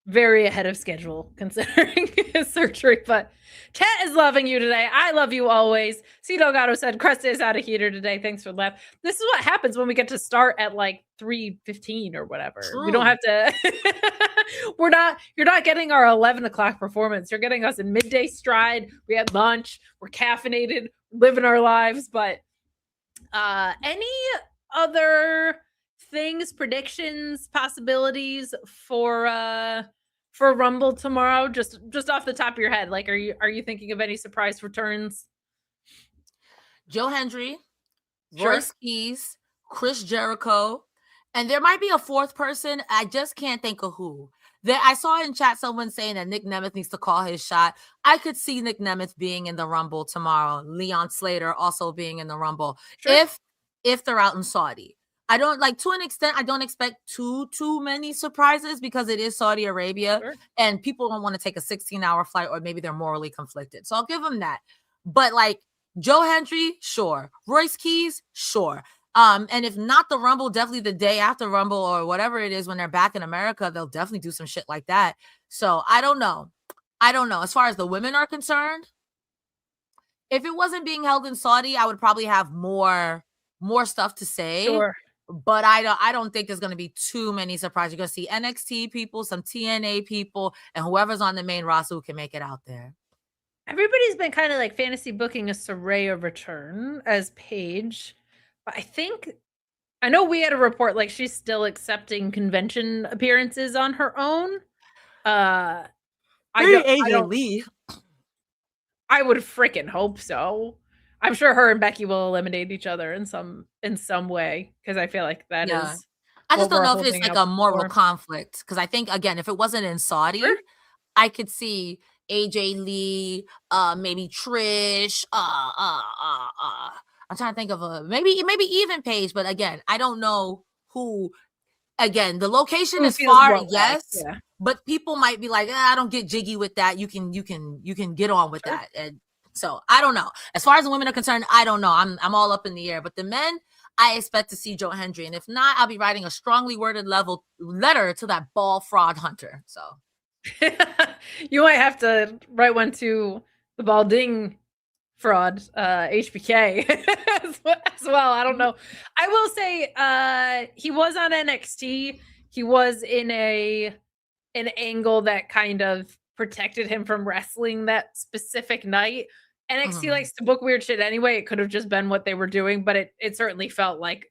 very ahead of schedule considering his surgery, but chat is loving you today. I love you always. C. Delgado said Cresta is out of heater today. Thanks for left. This is what happens when we get to start at like 3:15 or whatever. True. We don't have to you're not getting our 11 o'clock performance. You're getting us in midday stride. We had lunch, we're caffeinated, living our lives. But any other things, predictions, possibilities for Rumble tomorrow, just off the top of your head? Like, are you thinking of any surprise returns? Joe Hendry, Royce Keys, Chris Jericho, and there might be a fourth person. I just can't think of who. I saw in chat someone saying that Nick Nemeth needs to call his shot. I could see Nick Nemeth being in the Rumble tomorrow. Leon Slater also being in the Rumble. Sure. If they're out in Saudi. I don't like, to an extent, I don't expect too many surprises because it is Saudi Arabia, sure, and people don't want to take a 16-hour flight, or maybe they're morally conflicted. So I'll give them that. But like Joe Hendry, sure. Royce Keys, sure. And if not the Rumble, definitely the day after Rumble or whatever it is when they're back in America, they'll definitely do some shit like that. So I don't know. As far as the women are concerned, if it wasn't being held in Saudi, I would probably have more stuff to say. Sure. But I don't think there's going to be too many surprises. You're going to see NXT people, some TNA people, and whoever's on the main roster who can make it out there. Everybody's been kind of like fantasy booking a Saraya return as Paige. But I know we had a report like she's still accepting convention appearances on her own. I would freaking hope so. I'm sure her and Becky will eliminate each other in some way, because I feel like that is. I just don't know if it's like a moral conflict, because I think, again, if it wasn't in Saudi, sure, I could see AJ Lee, maybe Trish. I'm trying to think of maybe even Paige, but again, I don't know who. Again, the location is far, yes, yeah, but people might be like, I don't get jiggy with that. You can get on with that. And so I don't know. As far as the women are concerned, I don't know. I'm all up in the air. But the men, I expect to see Joe Hendry. And if not, I'll be writing a strongly worded letter to that ball fraud hunter. So you might have to write one to the balding fraud, HBK as well. I don't know. I will say he was on NXT. He was in an angle that kind of protected him from wrestling that specific night. NXT likes to book weird shit anyway. It could have just been what they were doing, but it certainly felt like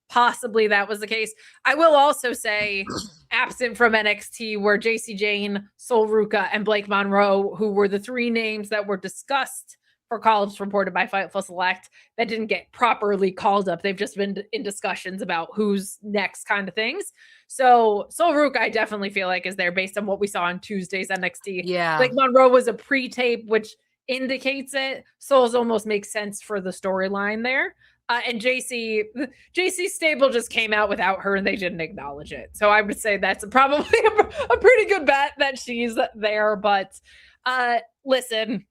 possibly that was the case. I will also say, absent from NXT were JC Jane, Sol Ruka, and Blake Monroe, who were the three names that were discussed for call-ups reported by Fightful Select that didn't get properly called up. They've just been in discussions about who's next kind of things. So Sol Ruka, I definitely feel like is there based on what we saw on Tuesday's NXT. Yeah. Blake Monroe was a pre-tape, which indicates it. Sol's almost makes sense for the storyline there. And JC stable just came out without her and they didn't acknowledge it. So I would say that's probably a pretty good bet that she's there. But listen,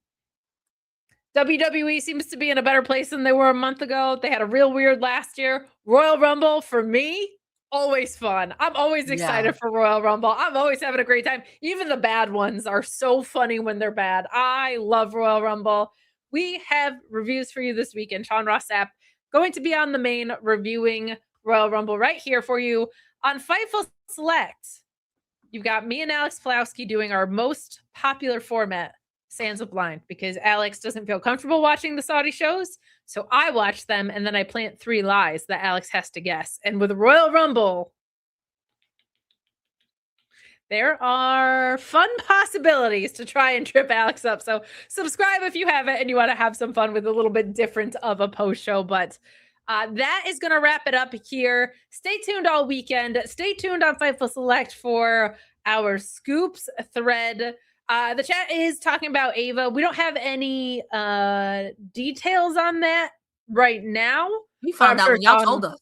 WWE seems to be in a better place than they were a month ago. They had a real weird last year. Royal Rumble, for me, always fun. I'm always excited for Royal Rumble. I'm always having a great time. Even the bad ones are so funny when they're bad. I love Royal Rumble. We have reviews for you this weekend. Sean Ross Sapp going to be on the main reviewing Royal Rumble right here for you on Fightful Select. You've got me and Alex Pulowski doing our most popular format, Sands of Blind because Alex doesn't feel comfortable watching the Saudi shows. So I watch them and then I plant 3 lies that Alex has to guess. And with Royal Rumble, there are fun possibilities to try and trip Alex up. So subscribe if you haven't and you want to have some fun with a little bit different of a post show. But that is going to wrap it up here. Stay tuned all weekend. Stay tuned on Fightful Select for our scoops thread. The chat is talking about Ava. We don't have any details on that right now. We found out when y'all told us.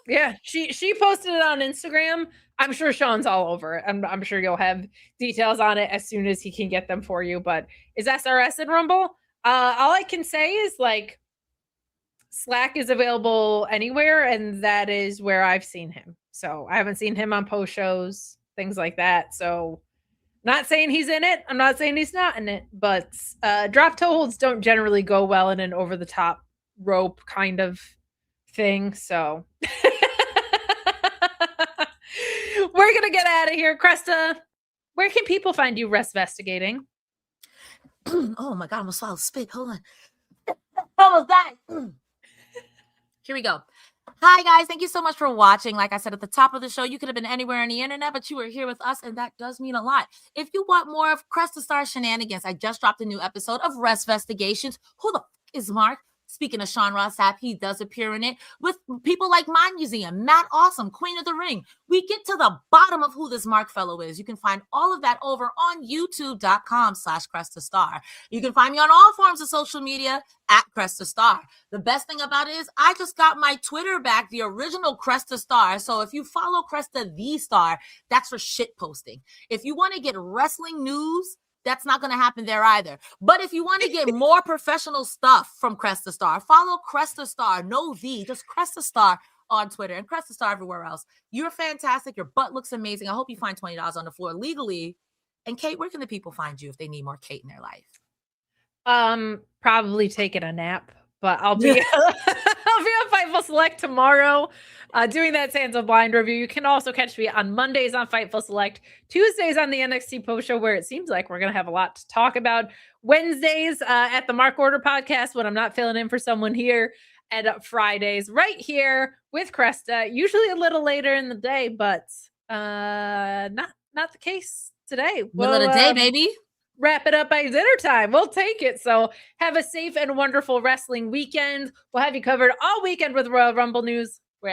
Yeah, she posted it on Instagram. I'm sure Sean's all over it. I'm sure you'll have details on it as soon as he can get them for you. But is SRS in Rumble? All I can say is like Slack is available anywhere, and that is where I've seen him. So I haven't seen him on post shows, things like that. So not saying he's in it. I'm not saying he's not in it, but drop toe holds don't generally go well in an over the top rope kind of thing. So we're going to get out of here. Cresta, where can people find you Resvestigating? Oh my God, I almost swallowed spit. Hold on. Almost died. Here we go. Hi, guys. Thank you so much for watching. Like I said at the top of the show, you could have been anywhere on the internet, but you were here with us, and that does mean a lot. If you want more of Cresta Star shenanigans, I just dropped a new episode of Resvestigations. Who the f is Mark? Speaking of Sean Ross Sapp, he does appear in it with people like My Museum, Matt Awesome, Queen of the Ring. We get to the bottom of who this Mark fellow is. You can find all of that over on youtube.com/CrestaStar. You can find me on all forms of social media at Cresta Star. The best thing about it is I just got my Twitter back, the original Cresta Star. So if you follow Cresta the Star, that's for shit posting. If you want to get wrestling news, that's not going to happen there either. But if you want to get more professional stuff from Cresta Star, follow Cresta Star, just Cresta Star on Twitter and Cresta Star everywhere else. You're fantastic. Your butt looks amazing. I hope you find $20 on the floor legally. And Kate, where can the people find you if they need more Kate in their life? Probably taking a nap, but I'll be I'll be on Fightful Select tomorrow doing that Sands of Blind review. You can also catch me on Mondays on Fightful Select, Tuesdays on the NXT post show, where it seems like we're going to have a lot to talk about, Wednesdays at the Mark Order podcast when I'm not filling in for someone here, and Fridays right here with Cresta, usually a little later in the day, but not the case today. Middle of the day, baby. Wrap it up by dinner time. We'll take it. So have a safe and wonderful wrestling weekend. We'll have you covered all weekend with Royal Rumble news.